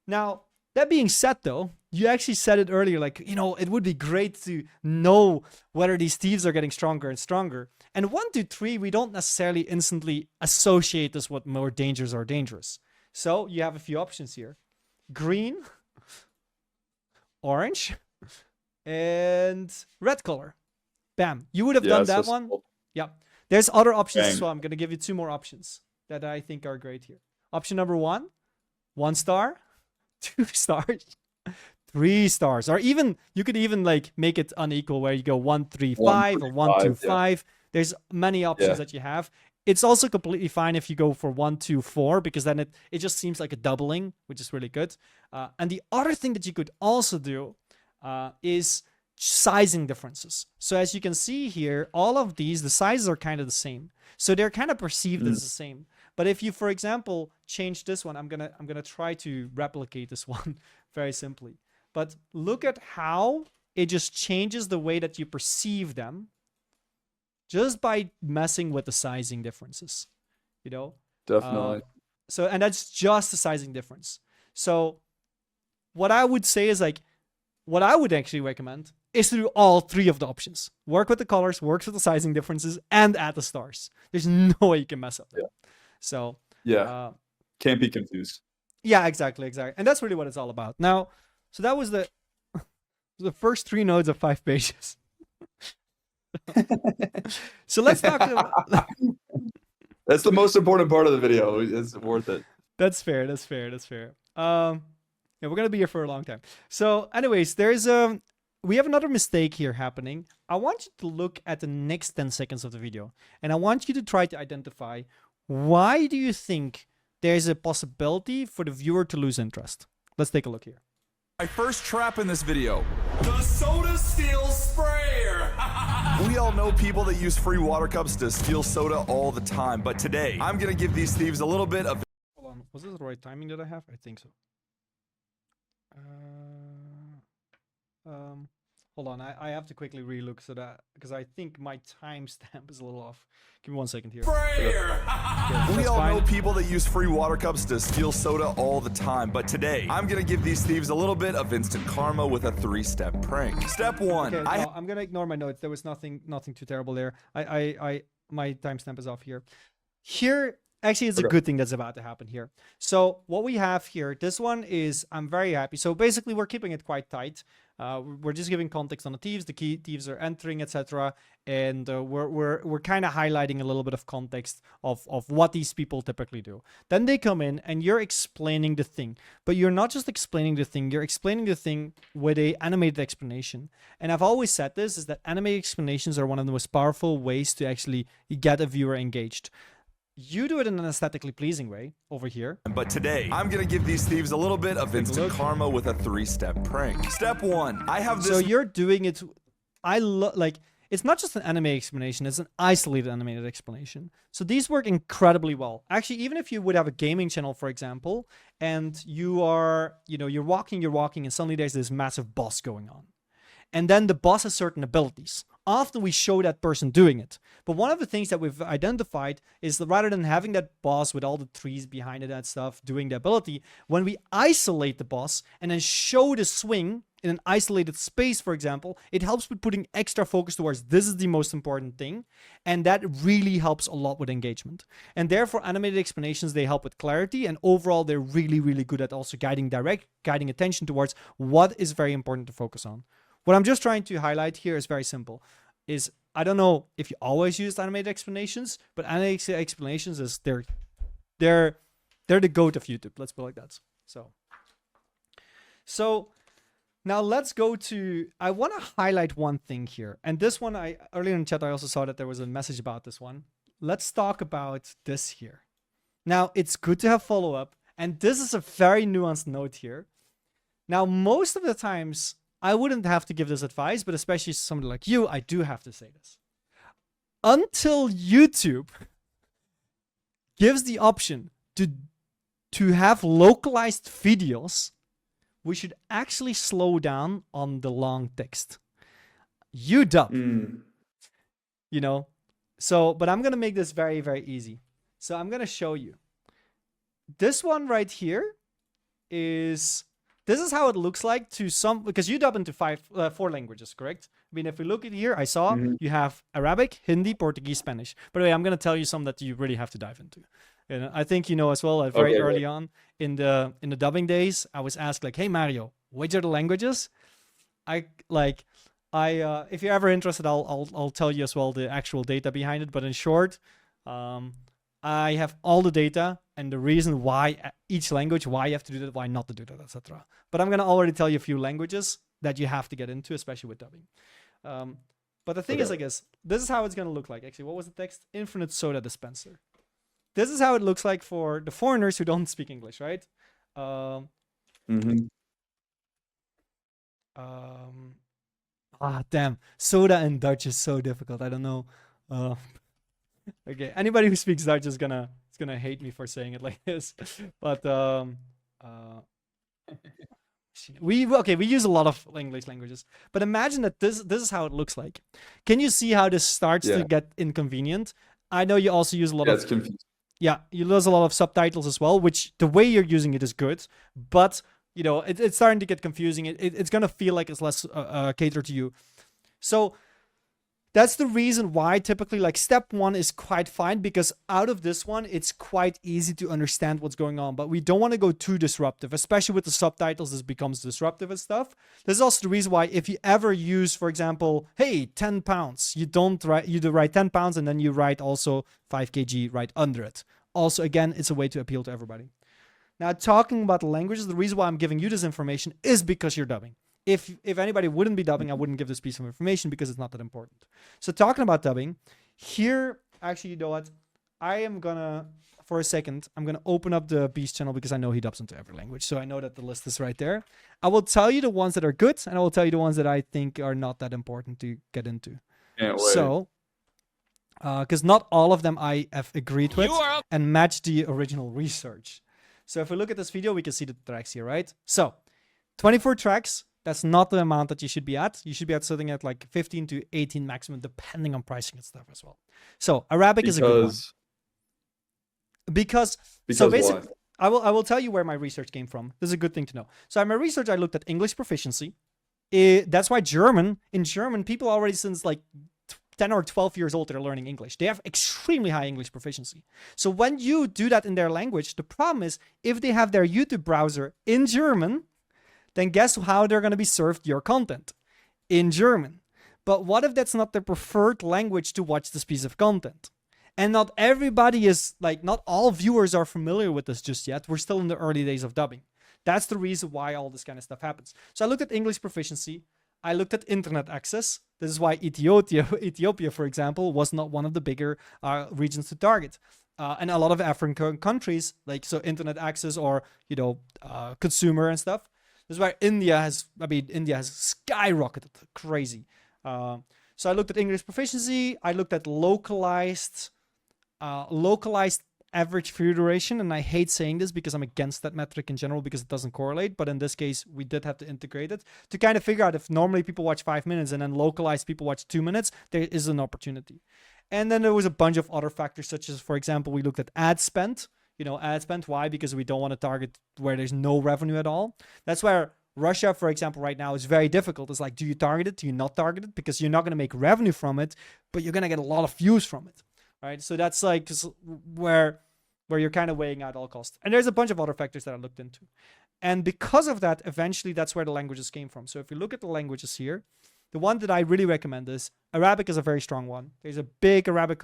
now, that being said, though, you actually said it earlier, like, you know, it would be great to know whether these thieves are getting stronger and stronger. And 1, 2, 3, we don't necessarily instantly associate this with more dangers or dangerous. So you have a few options here. Green, orange, and red color. Bam. You would have done that one. Yeah. There's other options as well. I'm going to give you 2 more options that I think are great here. Option number 1, 1 star. 2 stars, 3 stars, or even you could even like make it unequal where you go 1, 3, 5 or 1, 2, 5. There's many options that you have. It's also completely fine if you go for 1, 2, 4 because then it just seems like a doubling, which is really good. And the other thing that you could also do is sizing differences. So as you can see here, all of these, the sizes are kind of the same. So they're kind of perceived as the same. But if you, for example, change this one, I'm gonna try to replicate this one very simply. But look at how it just changes the way that you perceive them.
just by messing with the sizing differences, you know?
Definitely.
So, and that's just the sizing difference. So what I would say is like, what I would actually recommend is to do all three of the options. Work with the colors, work with the sizing differences, and add the stars. There's no way you can mess up there. So
Yeah. Can't be confused.
yeah, exactly. And that's really what it's all about. Now, so that was the first 3 nodes of 5 pages. So let's talk about...
That's the most important part of the video. It's worth it.
That's fair. Yeah, we're gonna be here for a long time. So, anyways, we have another mistake here happening. I want you to look at the next 10 seconds of the video, and I want you to try to identify why do you think there's a possibility for the viewer to lose interest. Let's take a look here.
My first trap in this video, the soda steal sprayer. We all know people that use free water cups to steal soda all the time, but today I'm gonna give these thieves a little bit of...
Hold on, was this the right timing that I have? I think so. Hold on, I have to quickly relook so that, because I think my timestamp is a little off. Give me 1 second here.
Sprayer.
Yeah,
We all
fine.
know people that use free water cups to steal soda all the time, but today I'm gonna give these thieves a little bit of instant karma with a 3-step prank. Step 1,
Okay, no, I'm gonna ignore my notes. There was nothing too terrible there. My timestamp is off here. Here, actually, it's a good thing that's about to happen here. So what we have here, this one is, I'm very happy. So basically, we're keeping it quite tight. We're just giving context on the thieves. The key thieves are entering, etc. And we're kind of highlighting a little bit of context of what these people typically do. Then they come in and you're explaining the thing. But you're not just explaining the thing. You're explaining the thing with a animated explanation. And I've always said this, is that animated explanations are one of the most powerful ways to actually get a viewer engaged. You do it in an aesthetically pleasing way over here.
But today, I'm gonna give these thieves a little bit of instant karma with a 3-step prank. Step 1, I have this...
So you're doing it... like, it's not just an anime explanation, it's an isolated animated explanation. So these work incredibly well. Actually, even if you would have a gaming channel, for example, and you are, you're walking, and suddenly there's this massive boss going on. And then the boss has certain abilities. Often we show that person doing it. But one of the things that we've identified is that rather than having that boss with all the trees behind it and stuff doing the ability, when we isolate the boss and then show the swing in an isolated space, for example, it helps with putting extra focus towards this is the most important thing. And that really helps a lot with engagement. And therefore, animated explanations, they help with clarity. And overall, they're really, really good at also guiding attention towards what is very important to focus on. What I'm just trying to highlight here is very simple. I don't know if you always use animated explanations, but animated explanations is they're the goat of YouTube. Let's put it like that. So now let's go to, I want to highlight one thing here. And this one, earlier in chat, I also saw that there was a message about this one. Let's talk about this here. Now, it's good to have follow-up. And this is a very nuanced note here. Now, most of the times, I wouldn't have to give this advice, but especially somebody like you, I do have to say this. Until YouTube gives the option to have localized videos, we should actually slow down on the long text. UW. But I'm going to make this very, very easy. So I'm going to show you. This one right here is... This is how it looks like to some, because you dub into 4 languages, correct? I mean, if we look at here, I saw you have Arabic, Hindi, Portuguese, Spanish. By the way, I'm going to tell you some that you really have to dive into. And I think you know as well, very early on in the dubbing days, I was asked like, hey, Mario, which are the languages? If you're ever interested, I'll tell you as well the actual data behind it. But in short, I have all the data and the reason why each language, why you have to do that, why not to do that, etc. But I'm going to already tell you a few languages that you have to get into, especially with dubbing. But the thing is, I guess, this is how it's going to look like. Actually, what was the text? Infinite soda dispenser. This is how it looks like for the foreigners who don't speak English, right? Damn. Soda in Dutch is so difficult. I don't know. Okay, anybody who speaks Dutch is gonna hate me for saying it like this, but
We use a lot of English languages, but imagine that this is how it looks like. Can you see how this starts to get inconvenient? I know you also use a lot of
it's confusing.
yeah, you lose a lot of subtitles as well, which the way you're using it is good, but you know it's starting to get confusing. It's gonna feel like it's less catered to you. So that's the reason why typically like step 1 is quite fine, because out of this one, it's quite easy to understand what's going on, but we don't want to go too disruptive, especially with the subtitles. This becomes disruptive and stuff. This is also the reason why if you ever use, for example, hey, 10 pounds, you do write 10 pounds and then you write also 5 kg right under it. Also, again, it's a way to appeal to everybody. Now, talking about the languages, the reason why I'm giving you this information is because you're dubbing. If anybody wouldn't be dubbing, I wouldn't give this piece of information because it's not that important. So talking about dubbing, here, actually, you know what? I am gonna, for a second, I'm gonna open up the Beast channel because I know he dubs into every language. So I know that the list is right there. I will tell you the ones that are good, and I will tell you the ones that I think are not that important to get into.
Can't wait.
So, because not all of them I have agreed with and match the original research. So if we look at this video, we can see the tracks here, right? So 24 tracks. That's not the amount that you should be at. You should be at something at like 15 to 18 maximum, depending on pricing and stuff as well. So Arabic is a good one. Because so basically, I will tell you where my research came from. This is a good thing to know. So in my research, I looked at English proficiency. That's why in German, people already since like 10 or 12 years old, they're learning English. They have extremely high English proficiency. So when you do that in their language, the problem is if they have their YouTube browser in German, then guess how they're going to be served your content? In German. But what if that's not their preferred language to watch this piece of content? And not everybody is, like, not all viewers are familiar with this just yet. We're still in the early days of dubbing. That's the reason why all this kind of stuff happens. So I looked at English proficiency. I looked at internet access. This is why Ethiopia, for example, was not one of the bigger regions to target. And a lot of African countries, like, so internet access or, you know, consumer and stuff. This is why India has skyrocketed crazy. So I looked at English proficiency. I looked at localized average view duration. And I hate saying this because I'm against that metric in general because it doesn't correlate. But in this case, we did have to integrate it to kind of figure out if normally people watch 5 minutes and then localized people watch 2 minutes, there is an opportunity. And then there was a bunch of other factors, such as, for example, we looked at ad spend. You know, ad spend. Why? Because we don't want to target where there's no revenue at all. That's where Russia, for example, right now is very difficult. It's like, do you target it? Do you not target it? Because you're not going to make revenue from it, but you're going to get a lot of views from it, right? So that's like where you're kind of weighing out all costs. And there's a bunch of other factors that I looked into. And because of that, eventually that's where the languages came from. So if you look at the languages here, the one that I really recommend is Arabic is a very strong one. There's a big Arabic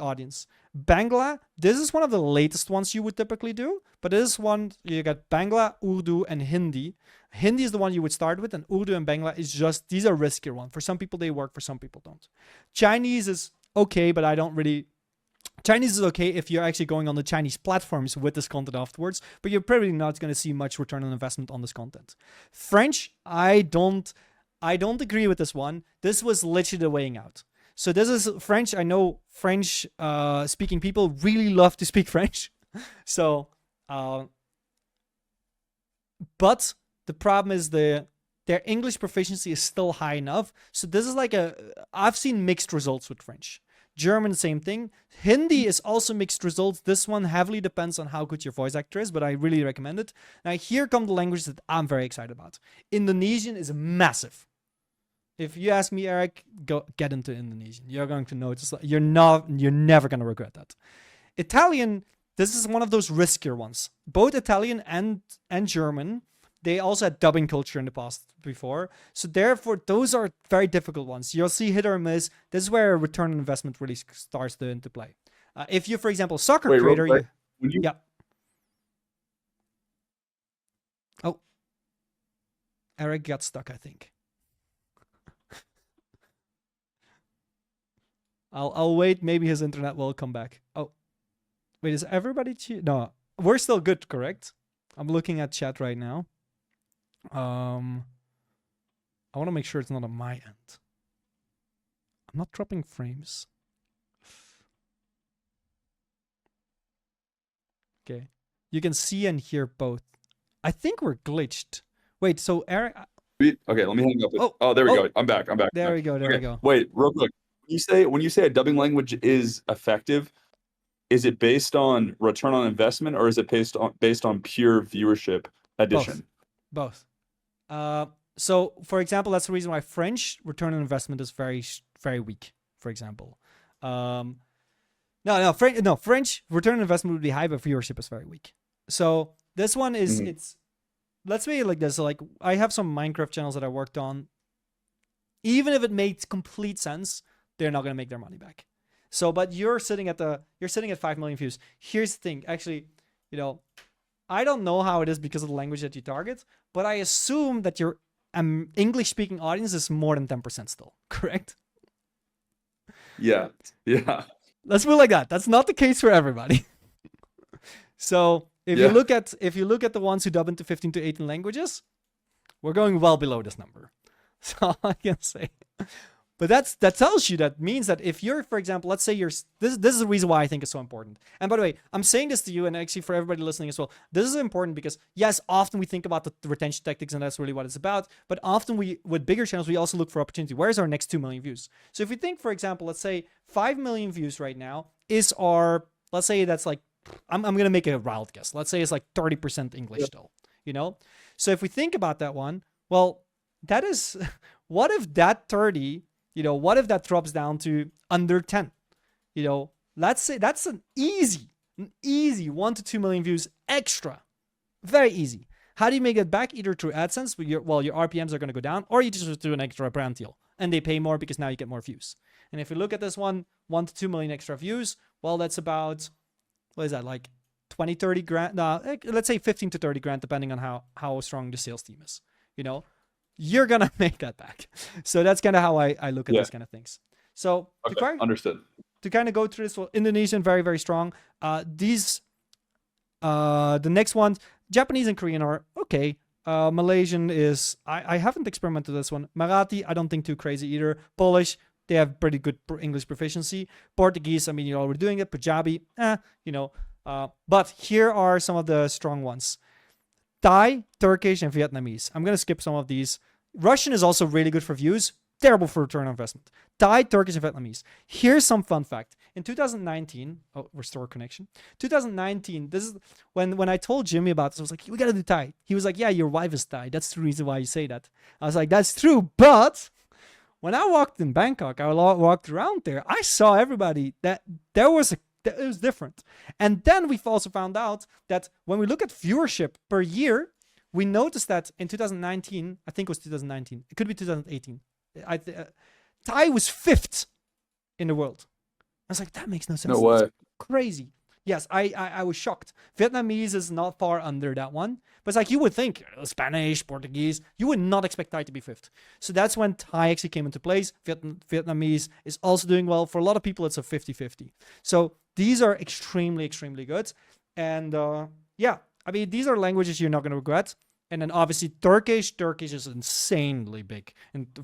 audience. Bangla, this is one of the latest ones you would typically do, but this one, you got Bangla, Urdu, and Hindi. Hindi is the one you would start with, and Urdu and Bangla is just, these are riskier ones. For some people, they work, for some people don't. Chinese is okay, but I don't really... Chinese is okay if you're actually going on the Chinese platforms with this content afterwards, but you're probably not going to see much return on investment on this content. French, I don't agree with this one. This was literally the weighing out. So this is French. I know French speaking people really love to speak French. So, but the problem is their English proficiency is still high enough. So this is like I've seen mixed results with French. German, same thing. Hindi is also mixed results. This one heavily depends on how good your voice actor is, but I really recommend it. Now here come the languages that I'm very excited about. Indonesian is massive. If you ask me, Eric, go get into Indonesian. You're going to notice you're never going to regret that. Italian, this is one of those riskier ones. Both Italian and German, they also had dubbing culture in the past before. So therefore, those are very difficult ones. You'll see hit or miss. This is where return on investment really starts to into play. If you, for example, soccer creator, yeah. Oh, Eric got stuck, I think. I'll wait. Maybe his internet will come back. Oh, wait, is everybody no, we're still good, correct? I'm looking at chat right now. I want to make sure it's not on my end. I'm not dropping frames. Okay. You can see and hear both.
I think we're glitched. Wait, so Eric,
Okay, let me hang up.
Oh,
Oh, there we
oh.
go. I'm back. I'm back.
there we go, there we go.
Wait, real quick. When you say a dubbing language is effective, is it based on return on investment or is it based on pure viewership addition?
Both. So for example, that's the reason why French return on investment is very weak. For example, French return on investment would be high, but viewership is very weak. So this one is it's. Let's make it like this. So like I have some Minecraft channels that I worked on. Even if it made complete sense, they're not gonna make their money back. So, but you're sitting at 5 million views. Here's the thing, actually, I don't know how it is because of the language that you target, but I assume that your English-speaking audience is more than 10% still, correct?
Yeah.
Let's put it like that. That's not the case for everybody. So if you look at the ones who dub into 15 to 18 languages, we're going well below this number. So I can say. But that tells you, that means that if you're, for example, let's say this is the reason why I think it's so important. And by the way, I'm saying this to you and actually for everybody listening as well. This is important because yes, often we think about the retention tactics and that's really what it's about. But often with bigger channels, we also look for opportunity. Where's our next 2 million views? So if you think, for example, let's say 5 million views right now is our, let's say that's like, I'm going to make a wild guess. Let's say it's like 30% English still, So if we think about that one, well, that is, what if that 30, what if that drops down to under 10? Let's say that's an easy 1 to 2 million views extra. Very easy. How do you make it back? Either through AdSense, your RPMs are going to go down, or you just do an extra brand deal. And they pay more because now you get more views. And if you look at this 1 to 2 million extra views, well, that's about, what is that, like 20, 30 grand? Let's say 15 to 30 grand, depending on how strong the sales team is. You're going to make that back. So that's kind of how I look at these kind of things. So
Understood.
To kind of go through this, well, Indonesian, very, very strong. The next ones, Japanese and Korean are okay. Malaysian is, I haven't experimented with this one. Marathi, I don't think too crazy either. Polish, they have pretty good English proficiency. Portuguese, I mean, you're already doing it. Punjabi, but here are some of the strong ones. Thai, Turkish, and Vietnamese. I'm going to skip some of these. Russian is also really good for views. Terrible for return on investment. Thai, Turkish, and Vietnamese. Here's some fun fact. In 2019, restore connection. 2019, this is when I told Jimmy about this, I was like, we got to do Thai. He was like, yeah, your wife is Thai. That's the reason why you say that. I was like, that's true. But when I walked in Bangkok, I walked around there, I saw everybody that it was different. And then we've also found out that when we look at viewership per year, we noticed that in 2019, I think it was 2019, it could be 2018, Thai was 5th in the world. I was like, that makes no sense.
No way.
That's crazy. Yes, I was shocked. Vietnamese is not far under that one. But it's like you would think, Spanish, Portuguese, you would not expect Thai to be 5th. So that's when Thai actually came into place. Vietnamese is also doing well. For a lot of people, it's a 50-50. So these are extremely, extremely good. And I mean, these are languages you're not going to regret. And then obviously Turkish is insanely big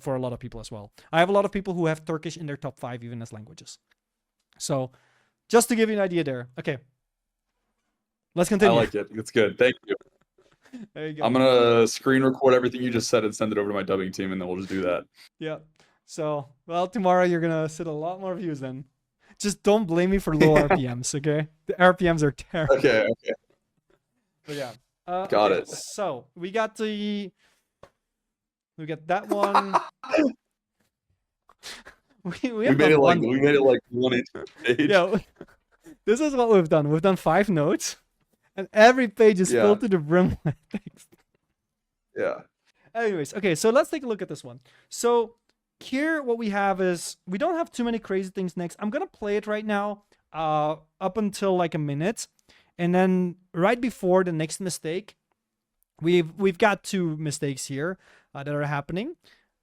for a lot of people as well. I have a lot of people who have Turkish in their top 5 even as languages. So just to give you an idea there. Okay. Let's continue.
I like it. It's good. Thank you.
There you go.
I'm going to screen record everything you just said and send it over to my dubbing team, and then we'll just do that.
Yeah. So, well, tomorrow you're going to sit a lot more views then. Just don't blame me for low RPMs, okay? The RPMs are terrible.
Okay.
But yeah.
Got it.
So, we got that one. we
made it like 1 inch page.
Yeah. This is what we've done. We've done 5 notes, and every page is filled to the brim with text.
Yeah.
Anyways, okay, so let's take a look at this one. So here what we have is, we don't have too many crazy things next. I'm going to play it right now up until like a minute. And then right before the next mistake, we've got 2 mistakes here that are happening.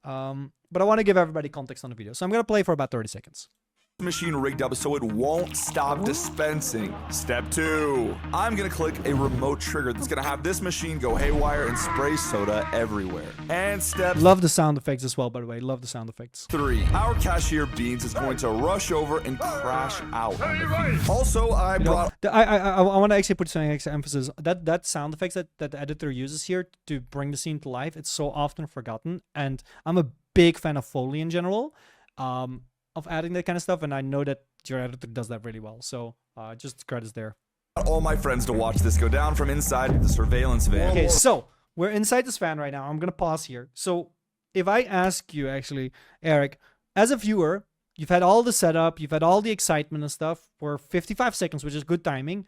But I want to give everybody context on the video. So I'm going to play for about 30 seconds.
machine rigged up so it won't stop dispensing. Step 2, I'm gonna click a remote trigger that's gonna have this machine go haywire and spray soda everywhere. And step
Love the sound effects as well, by the way. Love the sound effects.
3, our cashier Beans is going to rush over and crash out. Also, I brought
I want to actually put some extra emphasis. That sound effects that the editor uses here to bring the scene to life, it's so often forgotten. And I'm a big fan of Foley in general. Of adding that kind of stuff, and I know that your editor does that really well. So just credits there.
all my friends to watch this go down from inside the surveillance van.
Okay, so we're inside this van right now. I'm gonna pause here. So if I ask you, actually, Eric, as a viewer, you've had all the setup, you've had all the excitement and stuff for 55 seconds, which is good timing.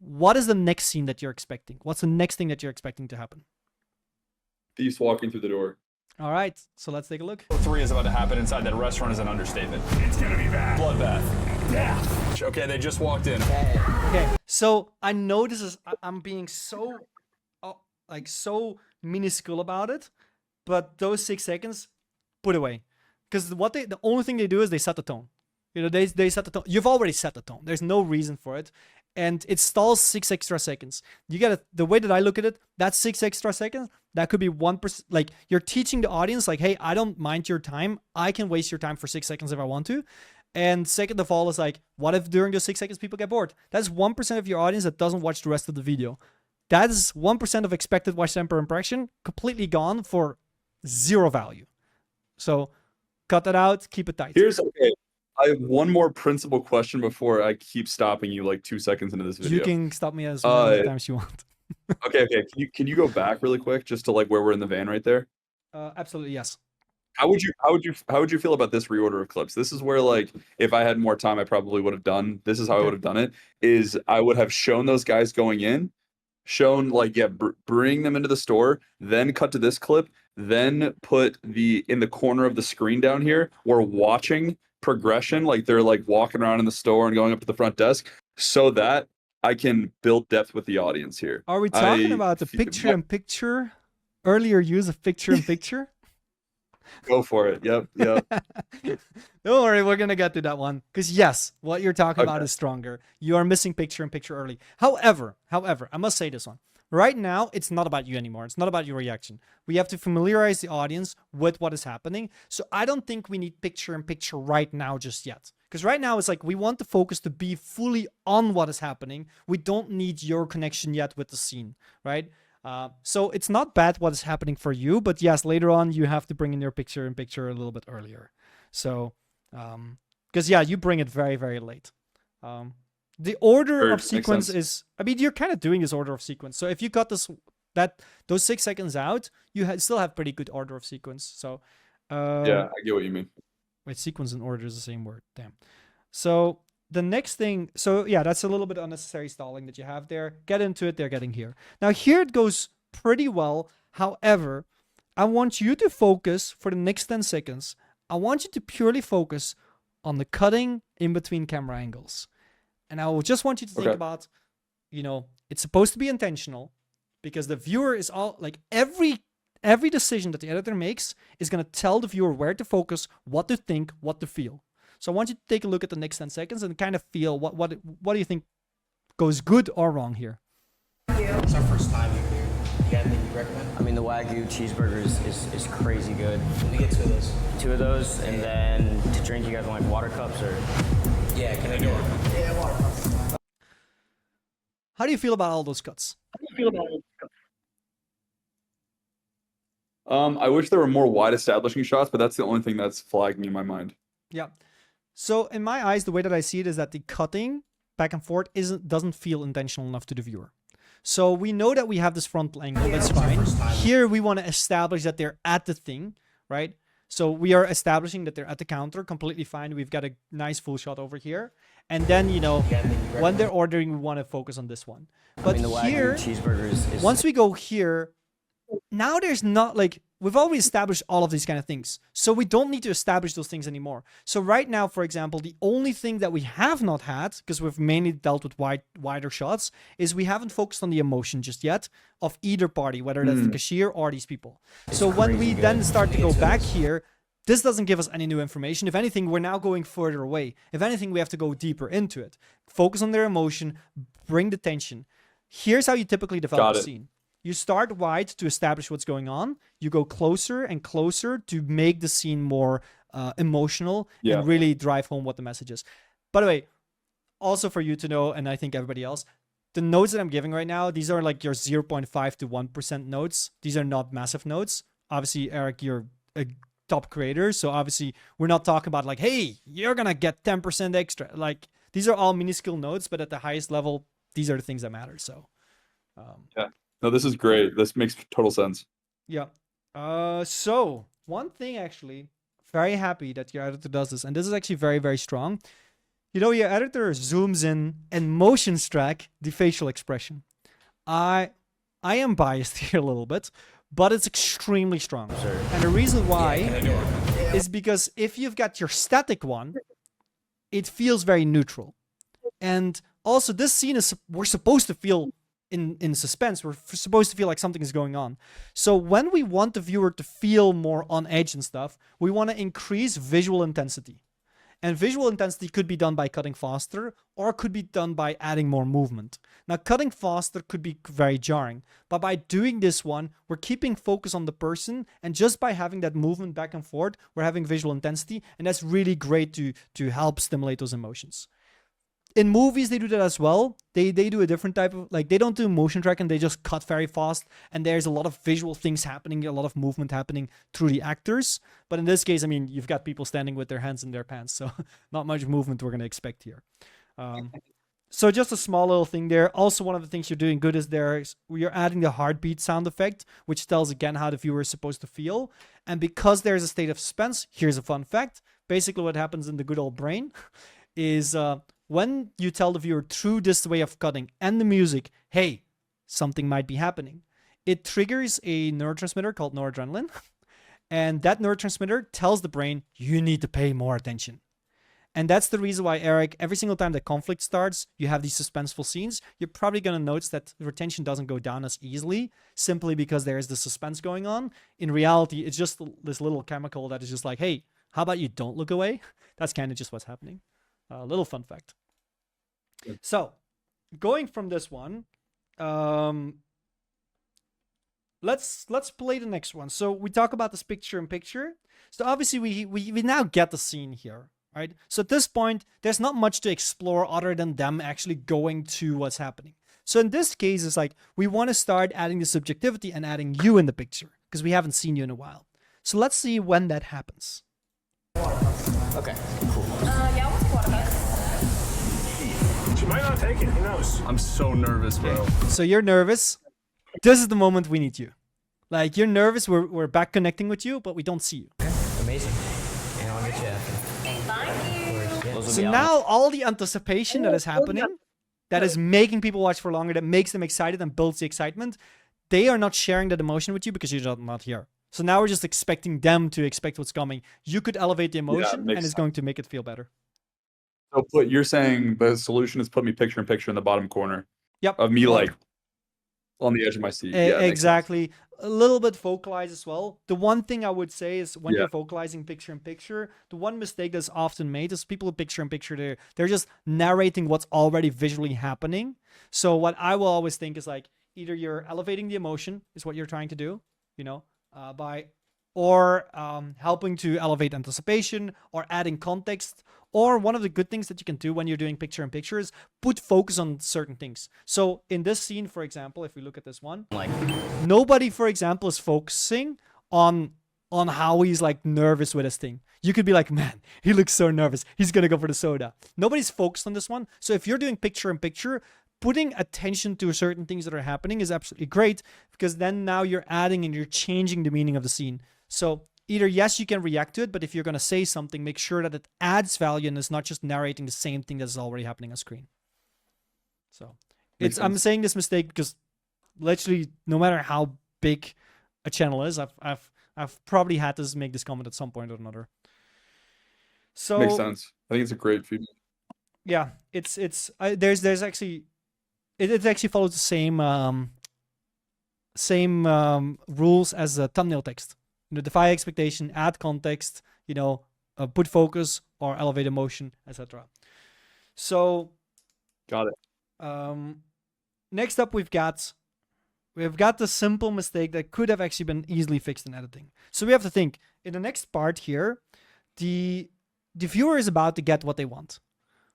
What is the next scene that you're expecting? What's the next thing that you're expecting to happen?
Thieves walking through the door.
All right, so let's take a look.
3 is about to happen inside that restaurant is an understatement. It's gonna be bad. Bloodbath. Yeah. Okay, they just walked in.
Okay, so I know this is, I'm being so, so minuscule about it, but those 6 seconds, put away. Because the only thing they do is they set the tone. You know, they set the tone. You've already set the tone. There's no reason for it. And it stalls 6 extra seconds. You gotta, the way that I look at it, that's 6 extra seconds. That could be 1%. Like, you're teaching the audience, like, hey, I don't mind your time. I can waste your time for 6 seconds if I want to. And second of all is like, what if during those 6 seconds people get bored? That's 1% of your audience that doesn't watch the rest of the video. That is 1% of expected watch time per impression, completely gone for 0 value. So cut that out, keep it tight.
Okay. I have one more principal question before I keep stopping you like 2 seconds into this video.
You can stop me as many times you want.
Okay. Can you go back really quick just to like where we're in the van right there?
Absolutely, yes.
How would you feel about this reorder of clips? This is where, like, if I had more time, I probably would have done. This is how I would have done it. Is I would have shown those guys going in, shown like bring them into the store, then cut to this clip, then put in the corner of the screen down here. We're watching progression, like they're like walking around in the store and going up to the front desk, so that I can build depth with the audience here.
Are we talking about the picture-in-picture? Earlier use of picture-in-picture?
Go for it. Yep.
Don't worry, we're gonna get to that one. Because yes, what you're talking about is stronger. You are missing picture-in-picture early. However, I must say this one. Right now, it's not about you anymore. It's not about your reaction. We have to familiarize the audience with what is happening. So I don't think we need picture-in-picture right now just yet. Because right now, it's like we want the focus to be fully on what is happening. We don't need your connection yet with the scene, right? So it's not bad what is happening for you, but yes, later on, you have to bring in your picture-in-picture a little bit earlier. So, because yeah, you bring it very, very late. The order of sequence is, I mean, you're kind of doing this order of sequence. So if you cut those 6 seconds out, you still have pretty good order of sequence. So,
yeah, I get what you mean.
Wait, sequence and order is the same word. Damn. So the next thing, so yeah, that's a little bit unnecessary stalling that you have there. Get into it, they're getting here. Now here it goes pretty well. However, I want you to focus for the next 10 seconds. I want you to purely focus on the cutting in between camera angles. And I will just want you to think about, you know, it's supposed to be intentional because the viewer is all like every decision that the editor makes is going to tell the viewer where to focus, what to think, what to feel. So I want you to take a look at the next 10 seconds and kind of feel what do you think goes good or wrong here.
It's our first time here. You got anything you recommend? I mean, the Wagyu cheeseburger is crazy good. Let me get 2 of those. 2 of those, and then to drink, you guys want like water cups or? Yeah, can I do water cups? Yeah, water cups.
How do you feel about all those cuts?
I wish there were more wide establishing shots, but that's the only thing that's flagging in my mind.
Yeah. So in my eyes, the way that I see it is that the cutting back and forth doesn't feel intentional enough to the viewer. So we know that we have this frontal angle, that's fine. Here we want to establish that they're at the thing, right? So we are establishing that they're at the counter, completely fine. We've got a nice full shot over here. And then, you know, when they're ordering, we want to focus on this one. But here, once we go here, now there's not like, we've already established all of these kind of things. So we don't need to establish those things anymore. So right now, for example, the only thing that we have not had, because we've mainly dealt with wider shots, is we haven't focused on the emotion just yet of either party, whether that's the cashier or these people. So when we then start to go back here,
This doesn't give us any new information. If anything, we're now going further away. If anything, we have to go deeper into it. Focus on their emotion, bring the tension. Here's how you typically develop a scene. You start wide to establish what's going on. You go closer and closer to make the scene more emotional and really drive home what the message is. By the way, also for you to know, and I think everybody else, the notes that I'm giving right now, these are like your 0.5 to 1% notes. These are not massive notes. Obviously, Eric, you're a top creator, so obviously we're not talking about like, hey, you're gonna get 10% extra. Like, these are all minuscule notes, but at the highest level, these are the things that matter. So
no, this is great. This makes total sense.
Yeah. So one thing actually, very happy that your editor does this, and this is actually very, very strong. You know, your editor zooms in and motions track the facial expression. I am biased here a little bit, but it's extremely strong. And the reason why is because if you've got your static one, it feels very neutral. And also this scene is, we're supposed to feel in suspense. We're supposed to feel like something is going on. So when we want the viewer to feel more on edge and stuff, we want to increase visual intensity. And visual intensity could be done by cutting faster, or could be done by adding more movement. Now, cutting faster could be very jarring, but by doing this one, we're keeping focus on the person, and just by having that movement back and forth, we're having visual intensity, and that's really great to help stimulate those emotions. In movies, they do that as well. They do a different type of, like, they don't do motion tracking, they just cut very fast, and there's a lot of visual things happening, a lot of movement happening through the actors. But in this case, I mean, you've got people standing with their hands in their pants, so not much movement we're going to expect here. So just a small little thing there. Also, one of the things you're doing good is you're adding the heartbeat sound effect, which tells again how the viewer is supposed to feel. And because there's a state of suspense, here's a fun fact. Basically what happens in the good old brain is when you tell the viewer through this way of cutting and the music, hey, something might be happening, it triggers a neurotransmitter called noradrenaline. And that neurotransmitter tells the brain, you need to pay more attention. And that's the reason why, Eric, every single time the conflict starts, you have these suspenseful scenes, you're probably going to notice that the retention doesn't go down as easily, simply because there is the suspense going on. In reality, it's just this little chemical that is just like, hey, how about you don't look away? That's kind of just what's happening. A little fun fact. So, going from this one, let's play the next one. So we talk about this picture-in-picture. So obviously we now get the scene here, right? So at this point, there's not much to explore other than them actually going to what's happening. So in this case, it's like we want to start adding the subjectivity and adding you in the picture because we haven't seen you in a while. So let's see when that happens.
Okay, cool.
Yeah, what's the water cup?
She might not take it. Who knows?
I'm so nervous, bro.
So you're nervous. This is the moment we need you. Like, you're nervous. We're back connecting with you, but we don't see you.
Amazing. And I'll get you after.
Thank you.
So now all the anticipation that is happening, that is making people watch for longer, that makes them excited and builds the excitement, they are not sharing that emotion with you because you're not here. So now we're just expecting them to expect what's coming. You could elevate the emotion, and it's going to make it feel better.
So you're saying the solution is put me picture in picture in the bottom corner.
Yep.
Of me like on the edge of my seat. Yeah,
exactly. A little bit focalized as well. The one thing I would say is when you're vocalizing picture in picture, the one mistake that's often made is people picture in picture, they're just narrating what's already visually happening. So what I will always think is like, either you're elevating the emotion is what you're trying to do, you know, or helping to elevate anticipation or adding context. Or one of the good things that you can do when you're doing picture in picture is put focus on certain things. So in this scene, for example, if we look at this one,
Like,
nobody, for example, is focusing on how he's like nervous with his thing. You could be like, man, he looks so nervous. He's going to go for the soda. Nobody's focused on this one. So if you're doing picture in picture, putting attention to certain things that are happening is absolutely great, because then now you're adding and you're changing the meaning of the scene. So either, yes, you can react to it, but if you're going to say something, make sure that it adds value and is not just narrating the same thing that is already happening on screen. So I'm saying this mistake because literally no matter how big a channel is, I've probably had to make this comment at some point or another. So
makes sense. I think it's a great feedback.
Yeah, there's actually it actually follows the same rules as a thumbnail text.
defy expectation, add context, put focus or elevate emotion, etc. So,
Got it.
Next up, we've got the simple mistake that could have actually been easily fixed in editing. So we have to think in the next part here, the viewer is about to get what they want,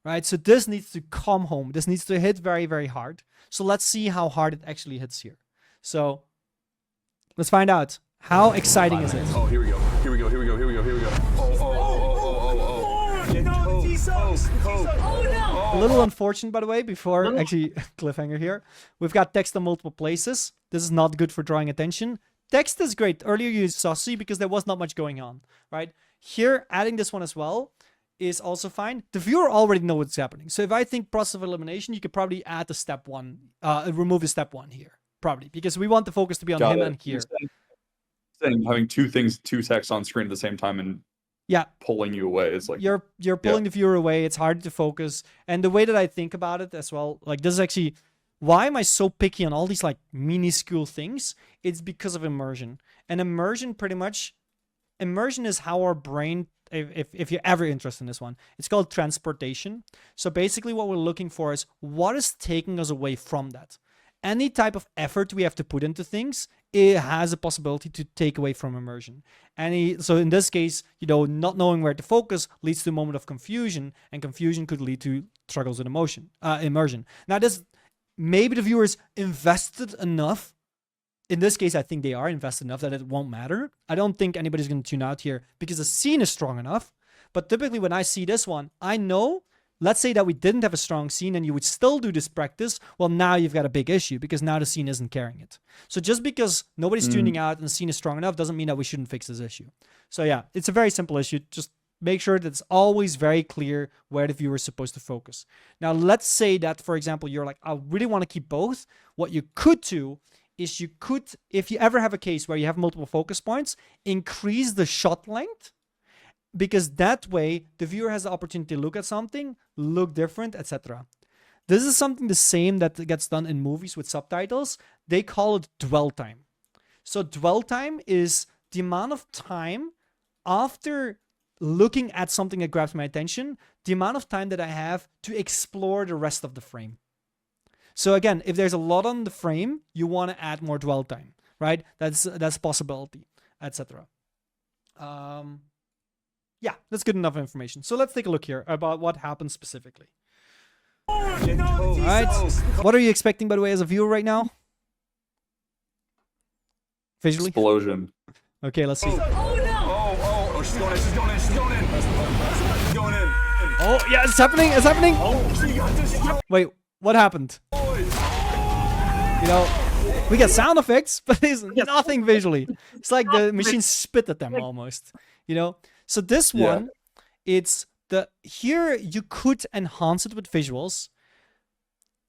right? So this needs to come home. This needs to hit very, very hard. So let's see how hard it actually hits here. So let's find out. How exciting is it?
Oh, here we go. Here we go. Here we go. Here we go. Here we go.
A little unfortunate, by the way, before actually cliffhanger here. We've got text on multiple places. This is not good for drawing attention. Text is great. Earlier you used saucy because there was not much going on, right? Here, adding this one as well is also fine. The viewer already knows what's happening. So if I think process of elimination, you could probably add the step one, remove the step one here, probably, because we want the focus to be on him and here.
Having two texts on screen at the same time and pulling you away. It's like
you're pulling the viewer away. It's hard to focus. And the way that I think about it as well, like this is actually, why am I so picky on all these like minuscule things? It's because of immersion. And immersion is how our brain, if you're ever interested in this one, it's called transportation. So basically what we're looking for is what is taking us away from that. Any type of effort we have to put into things, it has a possibility to take away from immersion. So in this case, not knowing where to focus leads to a moment of confusion, and confusion could lead to struggles with immersion. Now, maybe the viewers invested enough. In this case, I think they are invested enough that it won't matter. I don't think anybody's going to tune out here because the scene is strong enough. But typically when I see this one, I know, let's say that we didn't have a strong scene and you would still do this practice. Well, now you've got a big issue because now the scene isn't carrying it. So just because nobody's tuning out and the scene is strong enough doesn't mean that we shouldn't fix this issue. So yeah, it's a very simple issue. Just make sure that it's always very clear where the viewer is supposed to focus. Now, let's say that, for example, you're like, I really want to keep both. What you could do is if you ever have a case where you have multiple focus points, increase the shot length, because that way the viewer has the opportunity to look at something, look different, etc. This is something the same that gets done in movies with subtitles. They call it dwell time. So dwell time is the amount of time after looking at something that grabs my attention, the amount of time that I have to explore the rest of the frame. So again, if there's a lot on the frame, you want to add more dwell time, right? That's a possibility, etc. Yeah, that's good enough information. So let's take a look here about what happens specifically. All right. What are you expecting, by the way, as a viewer right now? Visually?
Explosion.
Okay, let's see.
Oh, she's going in. She's going in. She's going in. She's going in.
Oh, yeah, it's happening. It's happening. Wait, what happened? We get sound effects, but there's nothing visually. It's like the machine spit at them almost, So this one, here you could enhance it with visuals.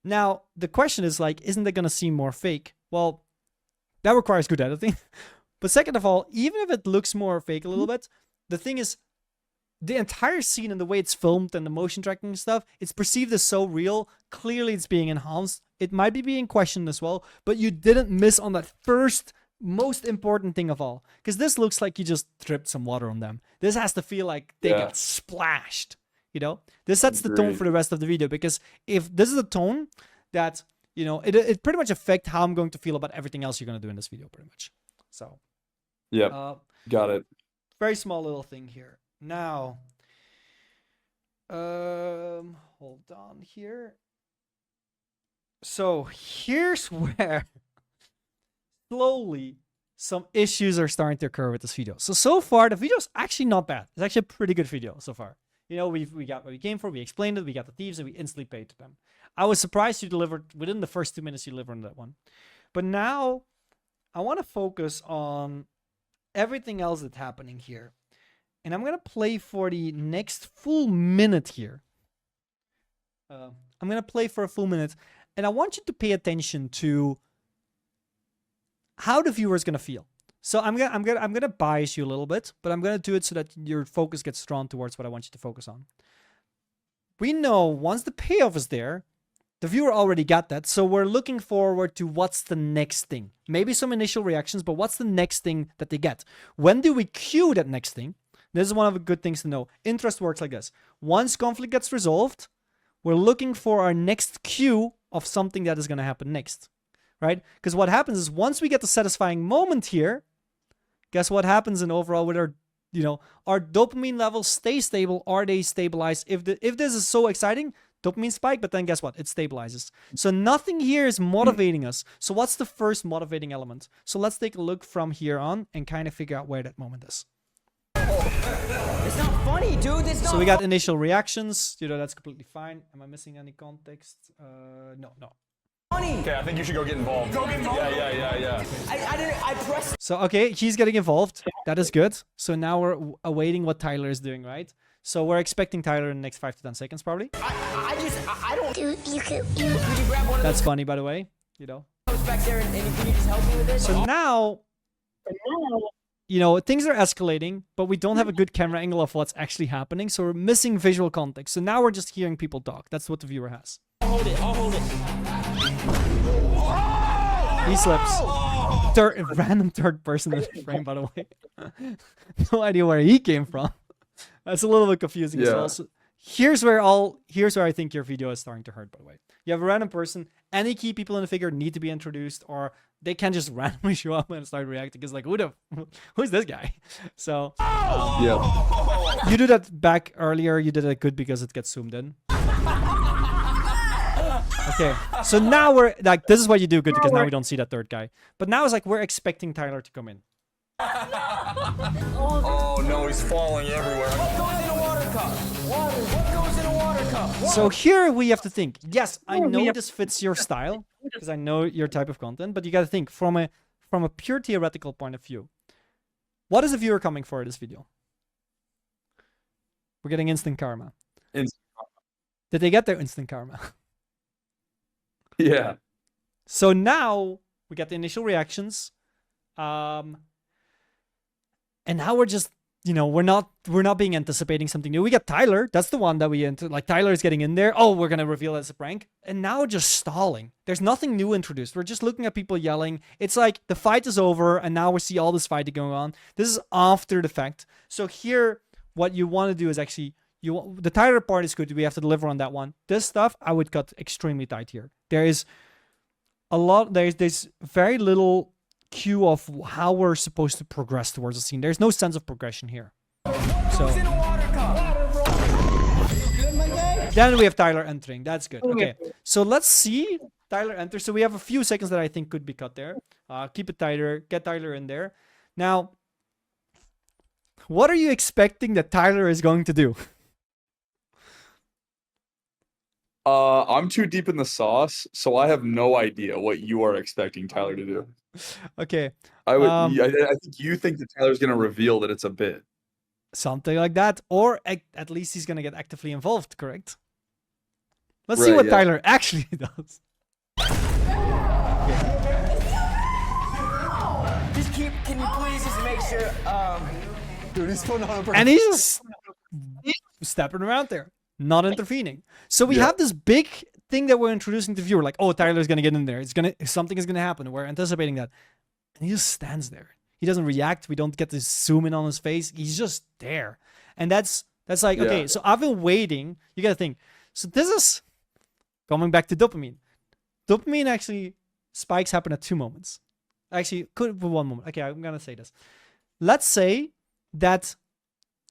Now, the question is like, isn't that going to seem more fake? Well, that requires good editing. But second of all, even if it looks more fake a little bit, the thing is, the entire scene and the way it's filmed and the motion tracking and stuff, it's perceived as so real. Clearly, it's being enhanced. It might be being questioned as well, but you didn't miss on that first most important thing of all, because this looks like you just dripped some water on them. This has to feel like they got splashed. This sets the tone for the rest of the video, because if this is the tone that it pretty much affects how I'm going to feel about everything else you're going to do in this video, pretty much. So
got it.
Very small little thing here. Now, hold on here. So here's where slowly some issues are starting to occur with this video. So far the video is actually not bad. It's actually a pretty good video so far. We got what we came for, we explained it, we got the thieves, and we instantly paid to them. I was surprised you delivered within the first 2 minutes you delivered on that one. But now I want to focus on everything else that's happening here. And I'm going to play for the next full minute here. I'm going to play for a full minute. And I want you to pay attention to how the viewer is going to feel. So I'm gonna bias you a little bit, but I'm gonna do it so that your focus gets drawn towards what I want you to focus on. We know once the payoff is there, The viewer already got that, so we're looking forward to what's the next thing. Maybe some initial reactions, but what's the next thing that they get? When do we cue that next thing? This is one of the good things to know. Interest works like this. Once conflict gets resolved, we're looking for our next cue of something that is going to happen next, right? Because what happens is once we get the satisfying moment here, guess what happens in overall with our, our dopamine levels stay stable. Are they stabilized? If this is so exciting, dopamine spike, but then guess what? It stabilizes. So nothing here is motivating us. So what's the first motivating element? So let's take a look from here on and kind of figure out where that moment is.
It's not funny, dude. It's not.
So we got initial reactions. That's completely fine. Am I missing any context? No.
funny.
Okay, I think you should go get involved. Go get involved. Yeah.
I pressed.
So, okay, he's getting involved. That is good. So now we're awaiting what Tyler is doing, right? So we're expecting Tyler in the next 5 to 10 seconds, probably.
I don't.
Dude, you could
Grab one of
That's funny, by the way.
those back there and can you just help me with this?
So now, things are escalating, but we don't have a good camera angle of what's actually happening. So we're missing visual context. So now we're just hearing people talk. That's what the viewer has.
I'll hold it.
He slips. Random third person in the frame, by the way. No idea where he came from. That's a little bit confusing as well. So here's where I think your video is starting to hurt, by the way. You have a random person. Any key people in the figure need to be introduced, or they can just randomly show up and start reacting. It's like, who's this guy? So you do that back earlier. You did it good because it gets zoomed in. Okay, so now we're like, this is what you do good because now we don't see that third guy. But now it's like we're expecting Tyler to come in.
Oh no, he's falling everywhere.
What goes in a water cup? Water. What goes in a water cup? Water.
So here we have to think. Yes, I know this fits your style because I know your type of content, but you got to think from a pure theoretical point of view. What is the viewer coming for this video? We're getting instant karma. Did they get their instant karma?
Yeah.
So now we get the initial reactions. And now we're just, we're not being anticipating something new. We got Tyler. That's the one that we Tyler is getting in there. Oh, we're going to reveal it as a prank. And now just stalling. There's nothing new introduced. We're just looking at people yelling. It's like the fight is over and now we see all this fighting going on. This is after the fact. So here, what you want to do is actually, the Tyler part is good. We have to deliver on that one. This stuff, I would cut extremely tight here. There's very little cue of how we're supposed to progress towards the scene. There's no sense of progression here. So then we have Tyler entering. That's good. Okay, so let's see Tyler enter. So we have a few seconds that I think could be cut there. Keep it tighter. Get Tyler in there. Now, what are you expecting that Tyler is going to do?
I'm too deep in the sauce, so I have no idea what you are expecting Tyler to do.
Okay.
I think you think that Tyler's gonna reveal that it's a bit.
Something like that, or at least he's gonna get actively involved. Correct. Let's see what Tyler actually does.
Just can you please just make sure,
Dude, he's putting on a
And he's just stepping around there, not intervening. So we have this big thing that we're introducing to the viewer, like, oh, Tyler's gonna get in there. Something is gonna happen. We're anticipating that, and he just stands there. He doesn't react. We don't get to zoom in on his face. He's just there, and that's like, okay. So I've been waiting. You gotta think. So this is coming back to dopamine. Dopamine actually spikes happen at 2 moments. Actually, could be 1 moment. Okay, I'm gonna say this. Let's say that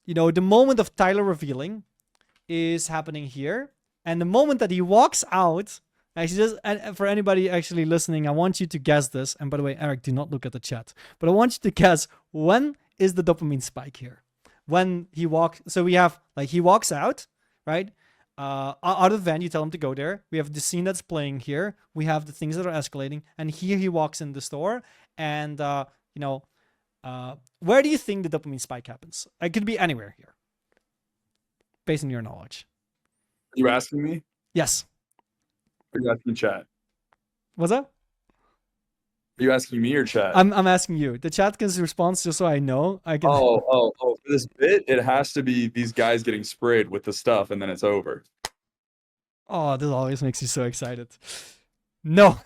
the moment of Tyler revealing is happening here. And the moment that he walks out, actually, and for anybody actually listening, I want you to guess this. And by the way, Eric, do not look at the chat. But I want you to guess, when is the dopamine spike here? When he walks, so we have, he walks out, right? Out of the van, you tell him to go there. We have the scene that's playing here. We have the things that are escalating. And here he walks in the store. And, where do you think the dopamine spike happens? It could be anywhere here, based on your knowledge.
Are you asking me?
Yes.
Are you asking chat?
What's that?
Are you asking me or chat?
I'm asking you. The chat gives a response just so I know. I can.
Oh! For this bit, it has to be these guys getting sprayed with the stuff, and then it's over.
Oh, this always makes you so excited. No.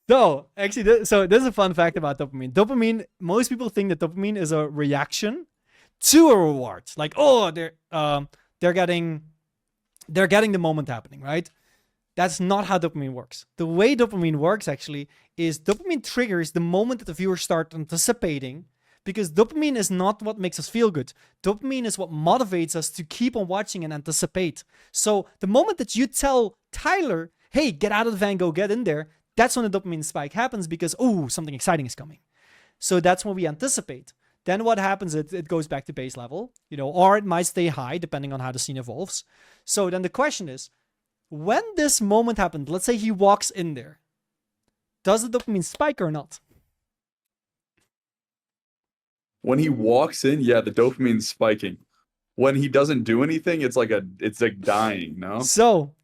So, actually, so this is a fun fact about dopamine. Dopamine, most people think that dopamine is a reaction to a reward. Like, oh, they're getting the moment happening, right? That's not how dopamine works. The way dopamine works, actually, is dopamine triggers the moment that the viewers start anticipating, because dopamine is not what makes us feel good. Dopamine is what motivates us to keep on watching and anticipate. So the moment that you tell Tyler, hey, get out of the van, go get in there, that's when the dopamine spike happens because, oh, something exciting is coming. So that's when we anticipate. Then what happens is it goes back to base level, or it might stay high depending on how the scene evolves. So then the question is, when this moment happened, let's say he walks in there, does the dopamine spike or not?
When he walks in, yeah, the dopamine's spiking. When he doesn't do anything, it's like dying, no?
So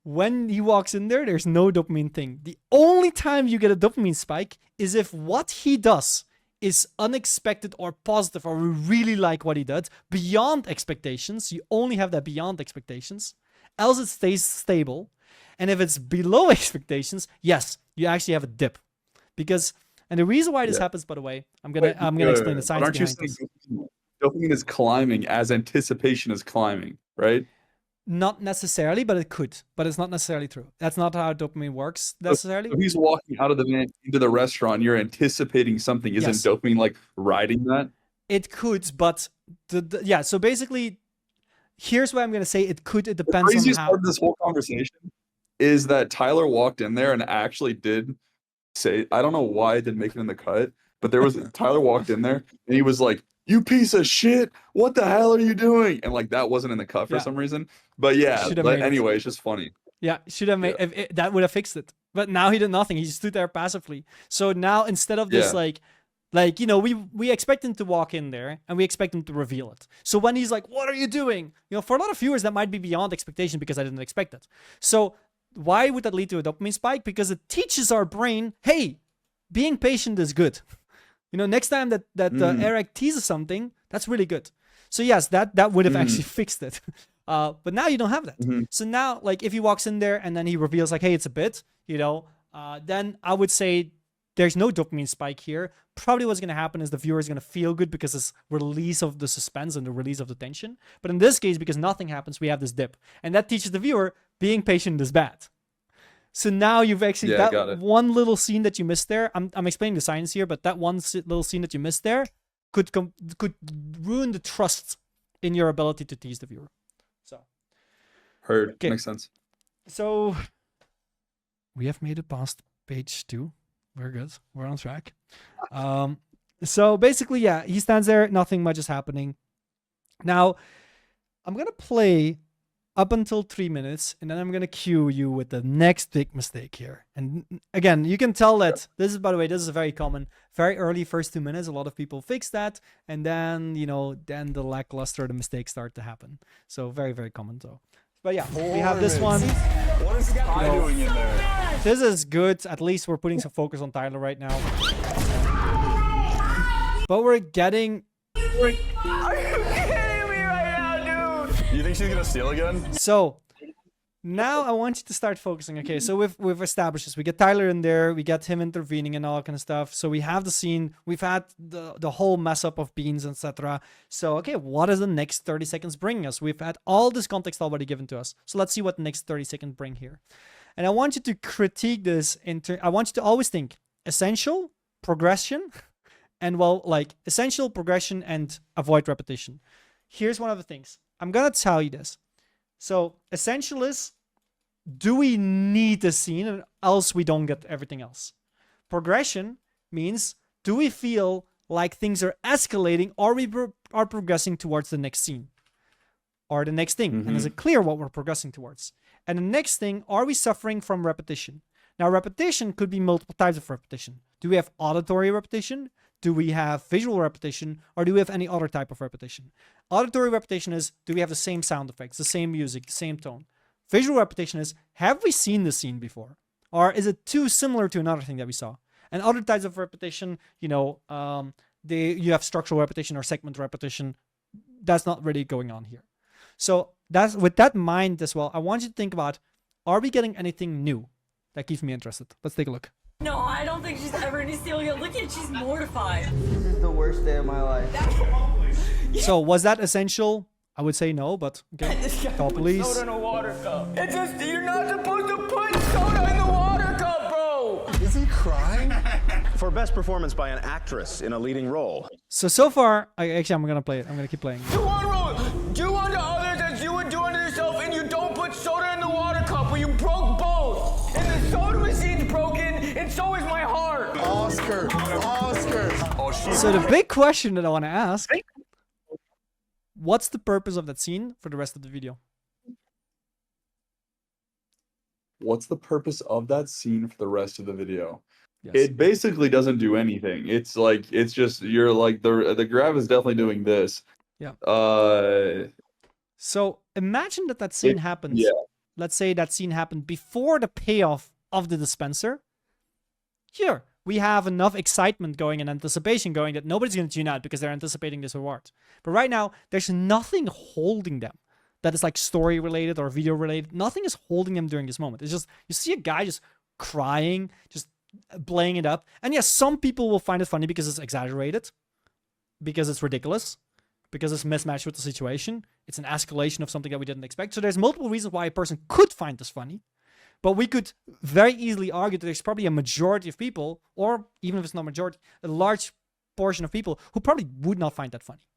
when he walks in there, there's no dopamine thing. The only time you get a dopamine spike is if what he does is unexpected or positive, or we really like what he did, beyond expectations. You only have that beyond expectations. Else it stays stable. And if it's below expectations, yes, you actually have a dip. And the reason why this happens, by the way, I'm gonna explain the science behind this.
Dopamine is climbing as anticipation is climbing, right?
Not necessarily, but it could. But it's not necessarily true. That's not how dopamine works necessarily.
So he's walking out of the van into the restaurant. You're anticipating something. Isn't dopamine like riding that?
It could, but yeah. So basically, here's why I'm gonna say it could. It depends
The craziest
on how.
part of this whole conversation is that Tyler walked in there and actually did say, I don't know why it didn't make it in the cut, but Tyler walked in there and he was like, "You piece of shit! What the hell are you doing?" And like that wasn't in the cut for some reason. But yeah, anyway, it's just funny.
Yeah, should have made that would have fixed it. But now he did nothing. He stood there passively. So now instead of this we expect him to walk in there and we expect him to reveal it. So when he's like, "What are you doing?" For a lot of viewers that might be beyond expectation because I didn't expect it. So why would that lead to a dopamine spike? Because it teaches our brain, hey, being patient is good. Next time that Airrack teases something, that's really good. So yes, that would have actually fixed it. But now you don't have that. So now, like, if he walks in there and then he reveals like, hey, it's a bit, then I would say there's no dopamine spike here. Probably what's going to happen is the viewer is going to feel good because it's release of the suspense and the release of the tension. But in this case, because nothing happens, we have this dip. And that teaches the viewer being patient is bad. So now you've actually, one little scene that you missed there, I'm explaining the science here, but that one little scene that you missed there could ruin the trust in your ability to tease the viewer. So.
Heard. Okay. Makes sense.
So we have made it past page 2. We're good. We're on track. So basically, yeah, he stands there. Nothing much is happening. Now, I'm going to play up until 3 minutes, and then I'm going to cue you with the next big mistake here. And again, you can tell that this is, by the way, this is very common. Very early first 2 minutes, a lot of people fix that. And then, then the lackluster, the mistakes start to happen. So very, very common though. But yeah, we have this one.
What is Ty doing in there?
This is good. At least we're putting some focus on Tyler right now. But we're getting...
Are you kidding me right now, dude?
You think she's gonna steal again?
So now I want you to start focusing. Okay, so we've established this. We get Tyler in there. We get him intervening and all that kind of stuff. So we have the scene. We've had the whole mess up of beans, etc. So, okay, what does the next 30 seconds bring us? We've had all this context already given to us. So let's see what the next 30 seconds bring here. And I want you to critique this. I want you to always think essential, progression, and essential, progression, and avoid repetition. Here's one of the things. I'm going to tell you this. So essential is, do we need the scene or else we don't get everything else? Progression means, do we feel like things are escalating or we are progressing towards the next scene or the next thing? And is it clear what we're progressing towards? And the next thing, are we suffering from repetition? Now, repetition could be multiple types of repetition. Do we have auditory repetition? Do we have visual repetition? Or do we have any other type of repetition? Auditory repetition is, do we have the same sound effects, the same music, the same tone? Visual repetition is, have we seen the scene before? Or is it too similar to another thing that we saw? And other types of repetition, you have structural repetition or segment repetition. That's not really going on here. So
that's with that mind as well. I want you to think about: are we getting anything new that keeps me interested? Let's take a look.
No, I don't think she's ever gonna steal you. Look at, she's mortified.
This is the worst day of my life.
So was that essential? I would say no, but okay. Call police.
Soda in a water cup. It's just, you're not supposed to put soda in the water cup, bro.
Is he crying?
For best performance by an actress in a leading role.
So far, actually, I'm gonna play it. I'm gonna keep playing.
Do one rule. Do unto others as you would do unto yourself, and you don't put soda in the water cup, or you broke both. And the soda machine's broken, and so is my heart.
Oscar. Oscar.
Oh,
So the big question that I want to ask: what's the purpose of that scene for the rest of the video?
What's the purpose of that scene for the rest of the video?
Yes.
It basically doesn't do anything. It's like, it's just, you're like, the grab is definitely doing this.
Yeah.
Uh,
So imagine that scene happens.
yeah.
Let's say that scene happened before the payoff of the dispenser. Here, we have enough excitement going and anticipation going that nobody's going to tune out because they're anticipating this reward. But right now, there's nothing holding them that is like story related or video related. Nothing is holding them during this moment. It's just, you see a guy just crying, just playing it up. And yes, some people will find it funny because it's exaggerated, because it's ridiculous, because it's mismatched with the situation. It's an escalation of something that we didn't expect. So there's multiple reasons why a person could find this funny. But we could very easily argue that there's probably a majority of people, or even if it's not majority, a large portion of people who probably would not find that funny.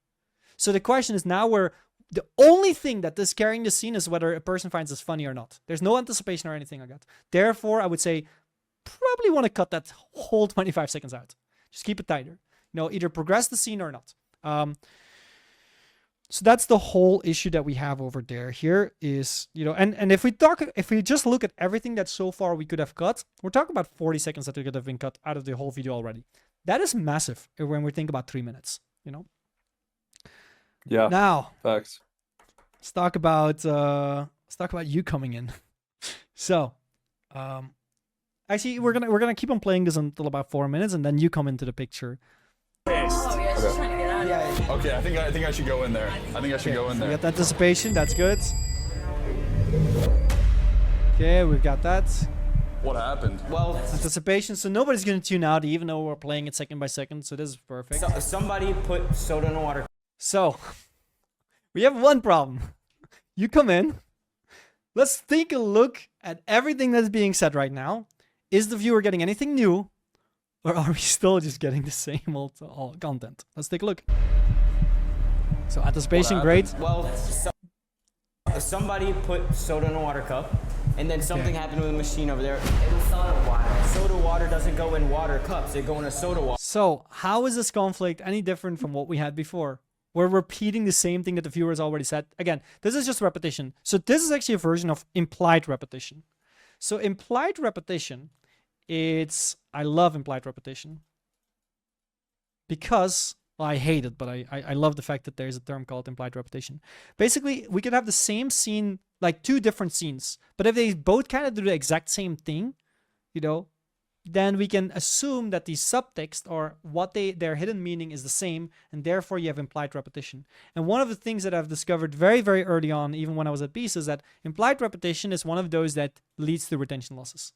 So the question is now where the only thing that is carrying the scene is whether a person finds this funny or not. There's no anticipation or anything like that. Therefore, I would say probably want to cut that whole 25 seconds out. Just keep it tighter. Either progress the scene or not. So that's the whole issue that we have over there. Here is, and if we just look at everything that so far we could have cut, we're talking about 40 seconds that could have been cut out of the whole video already. That is massive when we think about 3 minutes,
Yeah.
Now,
Facts.
let's talk about you coming in. So, actually, we're gonna keep on playing this until about 4 minutes, and then you come into the picture.
Oh, yeah, she's trying to get out of here.
Okay, I think I should go in there. I think I should go in
We
there.
got the anticipation. That's good. Okay, we've got that.
What happened?
Well,
Anticipation. So nobody's gonna tune out, even though we're playing it second by second. So this is perfect.
somebody put soda in a water cup.
So we have one problem. You come in. Let's take a look at everything that's being said right now. Is the viewer getting anything new, or are we still just getting the same old content? Let's take a look. So anticipation, great.
Well, somebody put soda in a water cup, and then something happened with the machine over there. It was soda water. Soda water doesn't go in water cups. They go in a soda water.
So how is this conflict any different from what we had before? We're repeating the same thing that the viewers already said. Again, this is just repetition. So this is actually a version of implied repetition. So implied repetition, I love implied repetition. Because, well, I hate it, but I love the fact that there's a term called implied repetition. Basically, we could have the same scene, like 2 different scenes. But if they both kind of do the exact same thing, then we can assume that the subtext or what their hidden meaning is the same, and therefore you have implied repetition. And one of the things that I've discovered very, very early on, even when I was at Beast, is that implied repetition is one of those that leads to retention losses.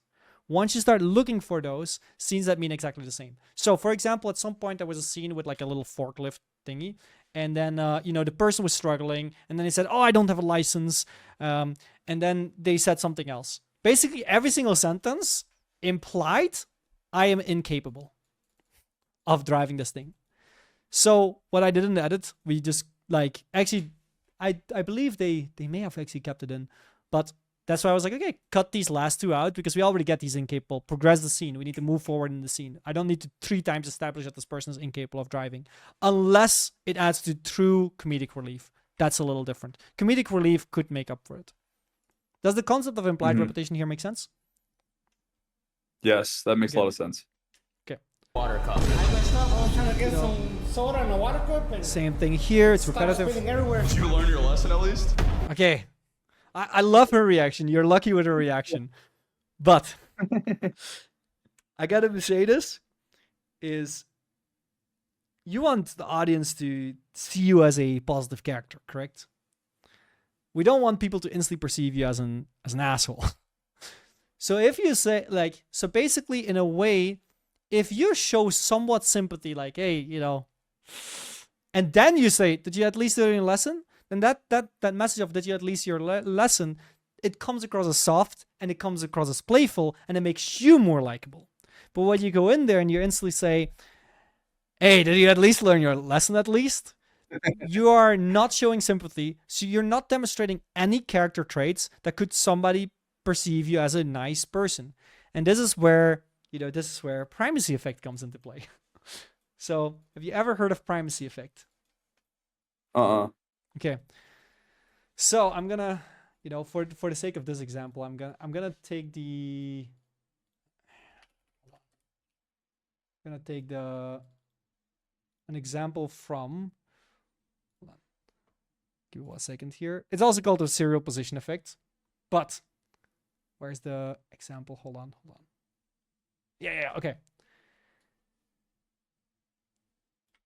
Once you start looking for those scenes that mean exactly the same. So, for example, at some point there was a scene with like a little forklift thingy, and then the person was struggling, and then they said, "Oh, I don't have a license," and then they said something else. Basically, every single sentence implied, I am incapable of driving this thing. So what I did in the edit, we just actually, I believe they may have actually kept it in, but that's why I was like, okay, cut these last 2 out because we already get these incapable. Progress the scene. We need to move forward in the scene. I don't need to 3 times establish that this person is incapable of driving, unless it adds to true comedic relief. That's a little different. Comedic relief could make up for it. Does the concept of implied repetition here make sense?
Yes, that makes a lot of sense.
Okay.
Water cup.
I messed up. I was trying to get some soda in a water cup and
Same thing here. It's
started
repetitive.
spilling everywhere.
Did you learn your lesson at least?
Okay. I love her reaction. You're lucky with her reaction. But I gotta say this is you want the audience to see you as a positive character, correct? We don't want people to instantly perceive you as an asshole. So if you say like, so basically in a way, if you show somewhat sympathy, like, hey, you know, and then you say, did you at least learn your lesson? Then that message of did you at least your lesson, it comes across as soft and it comes across as playful and it makes you more likable. But when you go in there and you instantly say, hey, did you at least learn your lesson at least? You are not showing sympathy, so you're not demonstrating any character traits that could somebody perceive you as a nice person. And this is where, you know, this is where primacy effect comes into play. So, have you ever heard of primacy effect? Okay. So, I'm gonna, you know, for the sake of this example, I'm gonna take the an example from, hold on, give me 1 second here. It's also called a serial position effect, but where's the example? Hold on. Yeah, okay.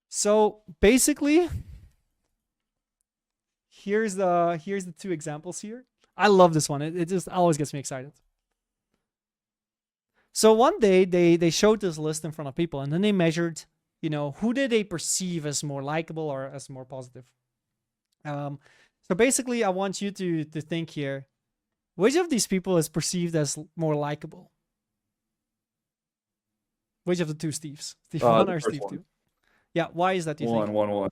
So basically, here's the two examples here. I love this one. It just always gets me excited. So one day they showed this list in front of people, and then they measured, you know, who did they perceive as more likable or as more positive. So basically, I want you to think here, which of these people is perceived as more likable? Which of the two Steves? Steve 1 or Steve 2? Yeah, why is that, do you think?
One.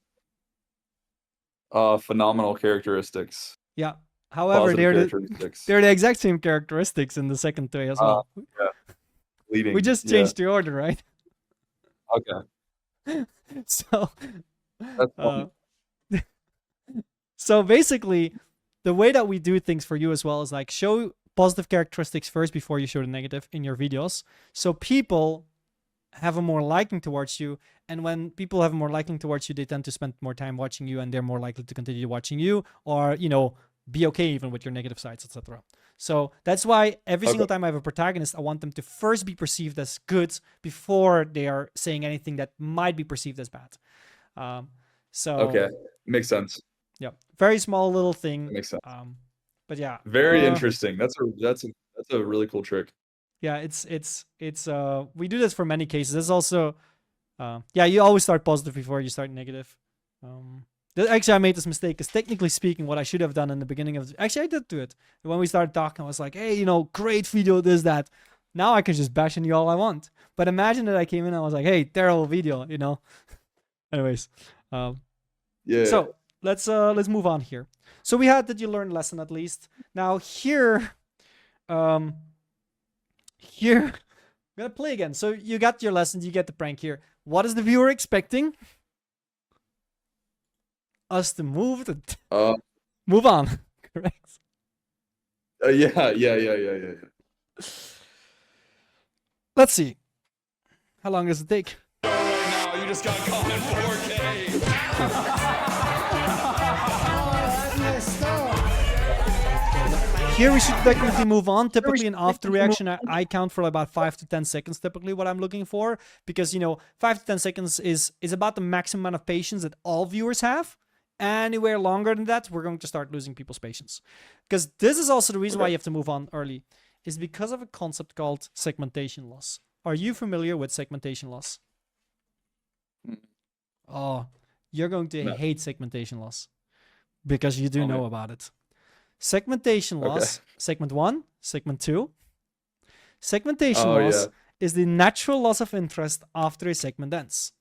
Phenomenal characteristics.
Yeah. However, they're the exact same characteristics in the second way as well.
Yeah. Leading.
We just changed the order, right?
Okay.
So,
That's funny.
So basically, the way that we do things for you as well is like show positive characteristics first before you show the negative in your videos. So people have a more liking towards you, and when people have a more liking towards you, they tend to spend more time watching you, and they're more likely to continue watching you, or, you know, be okay even with your negative sides, etc. So that's why every single time I have a protagonist, I want them to first be perceived as good before they are saying anything that might be perceived as bad.
Okay, makes sense.
Yeah, very small little thing.
That makes sense.
But yeah,
very interesting. That's a really cool trick.
Yeah, it's we do this for many cases. There's also yeah, you always start positive before you start negative. Actually, I made this mistake because technically speaking, what I should have done in the beginning of actually I did do it. When we started talking, I was like, hey, you know, great video, this, that. Now I can just bash on you all I want. But imagine that I came in and I was like, hey, terrible video, you know. Anyways,
yeah.
So let's move on here. So we had that you learned lesson at least. Now here, here I'm gonna play again. So you got your lessons, you get the prank here. What is the viewer expecting? Us to move on. Correct.
Yeah.
Let's see. How long does it take?
Right now, you just got caught in 4K.
Here we should technically move on. Typically in after reaction, I count for about 5 to 10 seconds, typically what I'm looking for. Because, you know, 5 to 10 seconds is about the maximum amount of patience that all viewers have. Anywhere longer than that, we're going to start losing people's patience. Because this is also the reason why you have to move on early. Is because of a concept called segmentation loss. Are you familiar with segmentation loss? Oh, you're going to hate segmentation loss. Because you do know about it. Segmentation loss, segment 1, segment 2. Segmentation loss is the natural loss of interest after a segment ends.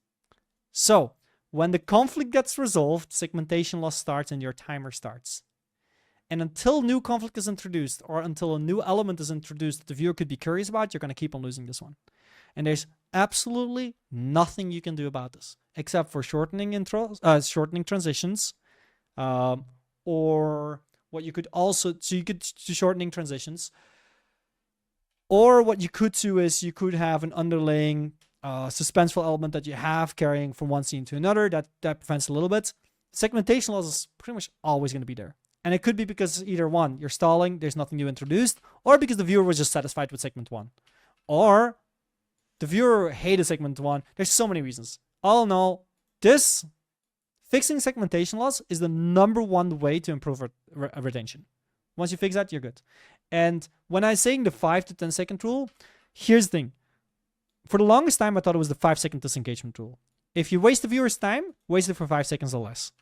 So, when the conflict gets resolved, segmentation loss starts and your timer starts. And until new conflict is introduced, or until a new element is introduced that the viewer could be curious about, you're going to keep on losing this one. And there's absolutely nothing you can do about this, except for shortening shortening transitions, or what you could also, so you could do shortening transitions, or what you could do is you could have an underlying suspenseful element that you have carrying from one scene to another that prevents a little bit. Segmentation loss is pretty much always going to be there. And it could be because either one, you're stalling, there's nothing new introduced, or because the viewer was just satisfied with segment 1. Or the viewer hated segment 1. There's so many reasons. All in all, this Fixing segmentation loss is the #1 way to improve retention. Once you fix that, you're good. And when I'm saying the 5 to 10 second rule, here's the thing. For the longest time, I thought it was the 5-second disengagement rule. If you waste the viewer's time, waste it for 5 seconds or less.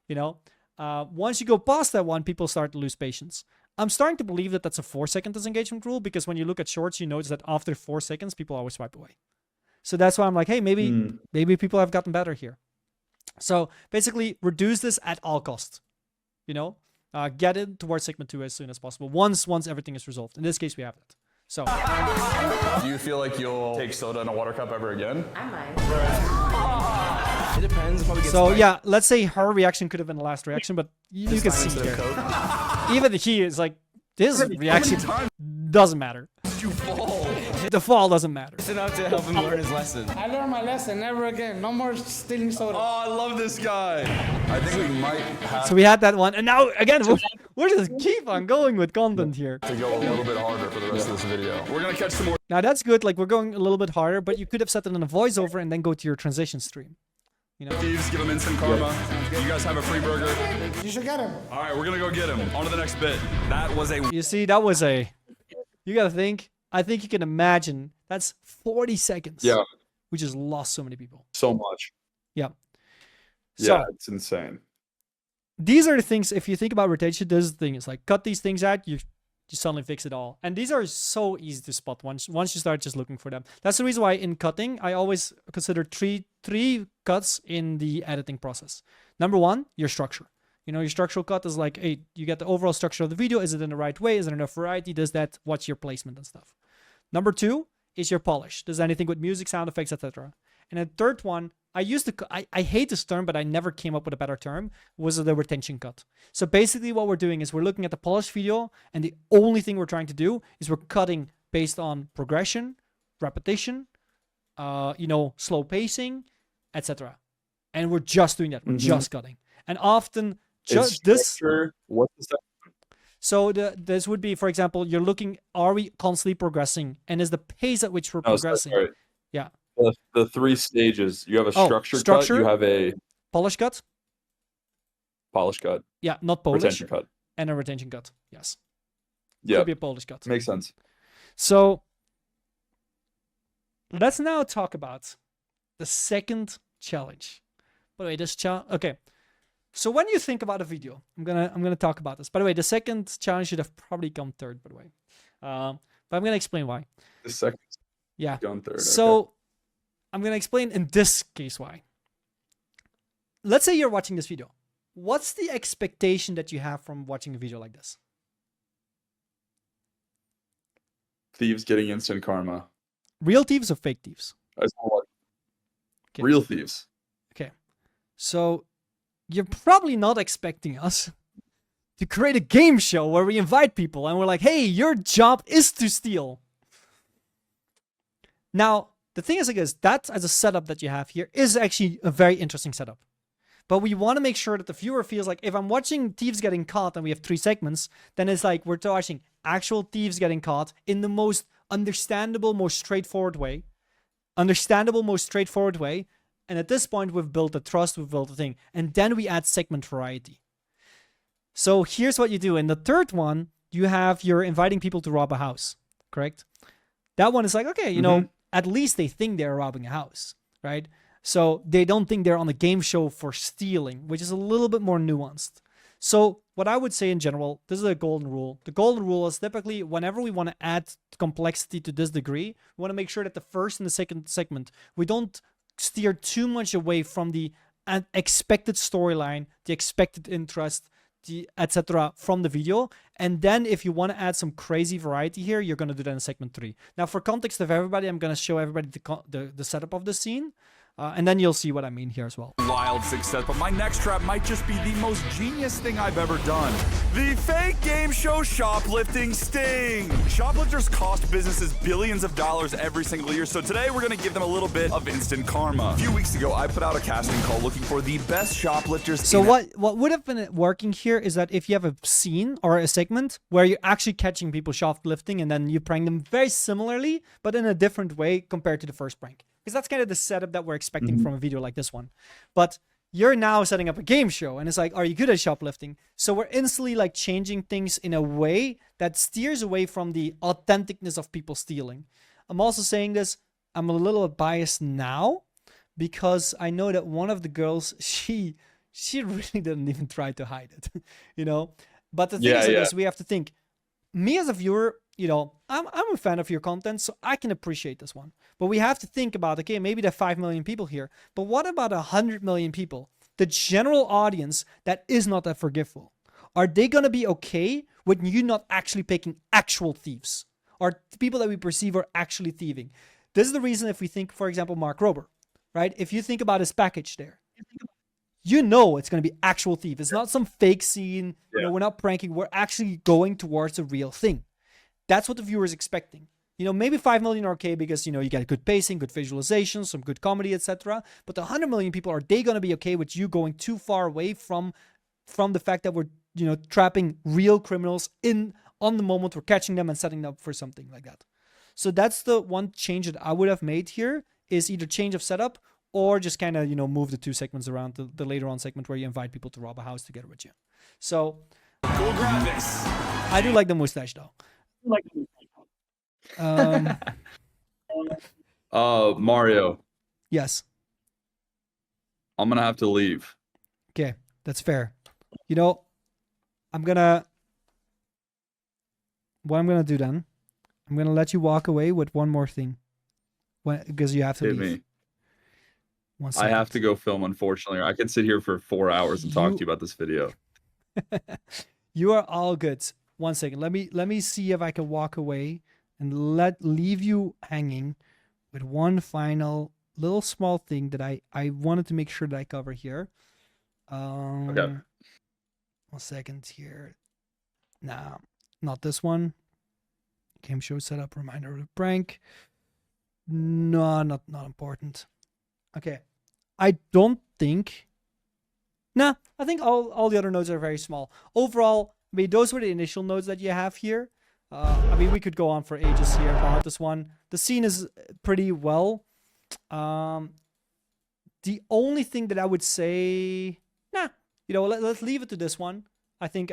You know, once you go past that one, people start to lose patience. I'm starting to believe that that's a 4-second disengagement rule, because when you look at shorts, you notice that after 4 seconds, people always swipe away. So that's why I'm like, hey, maybe people have gotten better here. So basically, reduce this at all costs. You know, get it towards segment 2 as soon as possible. Once everything is resolved. In this case, we have it. So.
Do you feel like you'll take soda in a water cup ever again?
I might.
It depends.
So yeah, let's say her reaction could have been the last reaction, but you can see here. Even he is like, this reaction doesn't matter.
You fall.
The fall doesn't matter.
It's enough to help him learn his lesson.
I learned my lesson. Never again. No more stealing soda.
Oh, I love this guy. I think we might have
So we had that one, and now again, we're just keep on going with content here.
to go a little bit harder for the rest of this video. We're gonna catch some more.
Now that's good. Like, we're going a little bit harder, but you could have set it in a voiceover and then go to your transition stream. You know.
Thieves, give them instant karma. You guys have a free burger.
You should get him.
All right, we're gonna go get him. On to the next bit. That was a.
You see, that was a. You gotta think. I think you can imagine that's 40 seconds.
Yeah.
We just lost so many people.
So much.
Yeah.
Yeah, it's insane.
These are the things, if you think about rotation, this is the thing. It's like, cut these things out, you suddenly fix it all. And these are so easy to spot once you start just looking for them. That's the reason why in cutting, I always consider three cuts in the editing process. Number 1, your structure. You know, your structural cut is like, hey, you get the overall structure of the video. Is it in the right way? Is there enough variety? Does that, what's your placement and stuff? Number 2 is your polish. Does anything with music, sound effects, etc. And the third one, I hate this term, but I never came up with a better term, was the retention cut. So basically what we're doing is we're looking at the polished video, and the only thing we're trying to do is we're cutting based on progression, repetition, you know, slow pacing, etc. And we're just doing that. We're just cutting. And often just this.
What's the second?
So this would be, for example, you're looking, are we constantly progressing? And is the pace at which we're progressing?
Sorry.
Yeah.
The 3 stages. You have a structure cut, you have a
polish cut.
polish cut.
Yeah, not polish.
Retention cut.
And a retention cut. Yes.
Yeah.
Could be a polish cut.
Makes sense.
So let's now talk about the second challenge. By the way, this challenge. Okay. So when you think about a video, I'm gonna talk about this. By the way, the second challenge should have probably come third. By the way, but I'm gonna explain why.
The second.
Yeah.
Gone third.
So
Okay.
I'm gonna explain in this case why. Let's say you're watching this video. What's the expectation that you have from watching a video like this?
Thieves getting instant karma.
Real thieves or fake thieves?
Okay. Real thieves.
Okay. So you're probably not expecting us to create a game show where we invite people and we're like, hey, your job is to steal. Now, the thing is, I guess, that as a setup that you have here is actually a very interesting setup. But we want to make sure that the viewer feels like if I'm watching thieves getting caught and we have 3 segments, then it's like we're watching actual thieves getting caught in the most understandable, most straightforward way. And at this point, we've built the trust, we've built the thing. And then we add segment variety. So here's what you do. In the third one, you're inviting people to rob a house, correct? That one is like, okay, you know, at least they think they're robbing a house, right? So they don't think they're on a game show for stealing, which is a little bit more nuanced. So what I would say in general, this is a golden rule. The golden rule is typically whenever we want to add complexity to this degree, we want to make sure that the first and the second segment, we don't steer too much away from the expected storyline, the expected interest, the etc. from the video. And then if you want to add some crazy variety here, you're going to do that in segment 3. Now, for context of everybody, I'm going to show everybody the setup of the scene. And then you'll see what I mean here as well.
Wild success, but my next trap might just be the most genius thing I've ever done. The fake game show shoplifting sting. Shoplifters cost businesses billions of dollars every single year, so today we're gonna give them a little bit of instant karma. A few weeks ago, I put out a casting call looking for the best shoplifters.
So what would have been working here is that if you have a scene or a segment where you're actually catching people shoplifting and then you prank them very similarly, but in a different way compared to the first prank. Because that's kind of the setup that we're expecting from a video like this one. But you're now setting up a game show, and it's like, are you good at shoplifting? So we're instantly like changing things in a way that steers away from the authenticness of people stealing. I'm also saying this, I'm a little biased now because I know that one of the girls, she really didn't even try to hide it, you know? But the thing is, like this, we have to think, me as a viewer, you know, I'm a fan of your content, so I can appreciate this one. But we have to think about, okay, maybe there are 5 million people here, but what about 100 million people? The general audience that is not that forgiveful. Are they going to be okay with you not actually picking actual thieves? Or people that we perceive are actually thieving? This is the reason if we think, for example, Mark Rober, right? If you think about his package there, you know it's going to be actual thief. It's not some fake scene. You know, we're not pranking. We're actually going towards a real thing. That's what the viewer is expecting. You know, maybe 5 million are okay because, you know, you get good pacing, good visualization, some good comedy, etc. But the 100 million people, are they going to be okay with you going too far away from the fact that we're, you know, trapping real criminals on the moment, we're catching them and setting them up for something like that? So that's the one change that I would have made here, is either change of setup or just kind of, you know, move the 2 segments around, the later on segment where you invite people to rob a house together with you. So
Cool graphics.
I do like the mustache though.
Mario,
Yes.
I'm gonna have to leave.
Okay, that's fair. You know, what I'm gonna do then, I'm gonna let you walk away with one more thing, because you have to
Hit
leave.
me.
1
I
second.
have to go film, unfortunately. I could sit here for 4 hours and talk to you about this video.
You are all good. 1 second. Let me see if I can walk away and leave you hanging with one final little small thing that I wanted to make sure that I cover here.
Okay.
1 second here. Nah, not this one. Game show setup, reminder of the prank. No, not important. Okay. I don't think. Nah, I think all the other nodes are very small. Overall, I mean, those were the initial nodes that you have here. I mean, we could go on for ages here about this one. The scene is pretty well. The only thing that I would say, nah, you know, let's leave it to this one. I think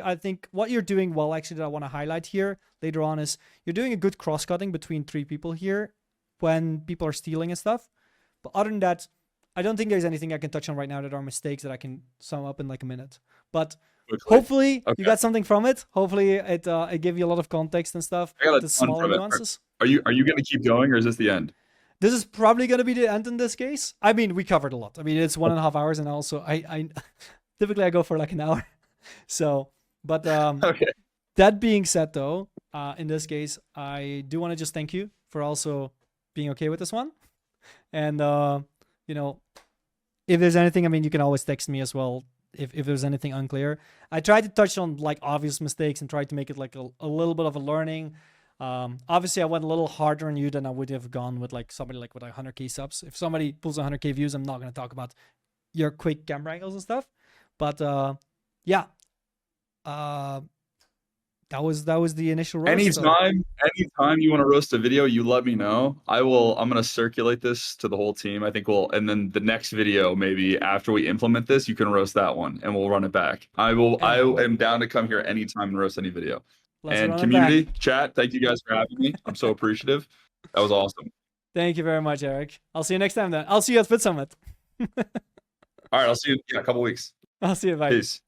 what you're doing well, actually, that I want to highlight here later on, is you're doing a good cross-cutting between 3 people here when people are stealing and stuff. But other than that, I don't think there's anything I can touch on right now that are mistakes that I can sum up in like a minute. But hopefully you got something from it. Hopefully it gave you a lot of context and stuff.
I got a
The
ton
smaller
from it.
nuances.
Are you going to keep going, or is this the end?
This is probably going to be the end in this case. I mean, we covered a lot. I mean, it's 1.5 hours, and also I typically I go for like an hour. So, but
Okay.
That being said, though, in this case, I do want to just thank you for also being okay with this one. And you know, if there's anything, I mean, you can always text me as well if there's anything unclear. I tried to touch on like obvious mistakes and tried to make it like a little bit of a learning. Obviously, I went a little harder on you than I would have gone with like somebody like with like 100k subs. If somebody pulls 100k views, I'm not going to talk about your quick camera angles and stuff. But yeah, that was the initial roast.
Anytime you want to roast a video, you let me know. I'm gonna circulate this to the whole team. I think and then the next video, maybe after we implement this, you can roast that one and we'll run it back. I am down to come here anytime and roast any video. And community chat, thank you guys for having me. I'm so appreciative. That was awesome.
Thank you very much, Eric. I'll see you next time then. I'll see you at Fit Summit.
All right, I'll see you in a couple weeks.
I'll see you. Bye.
Peace.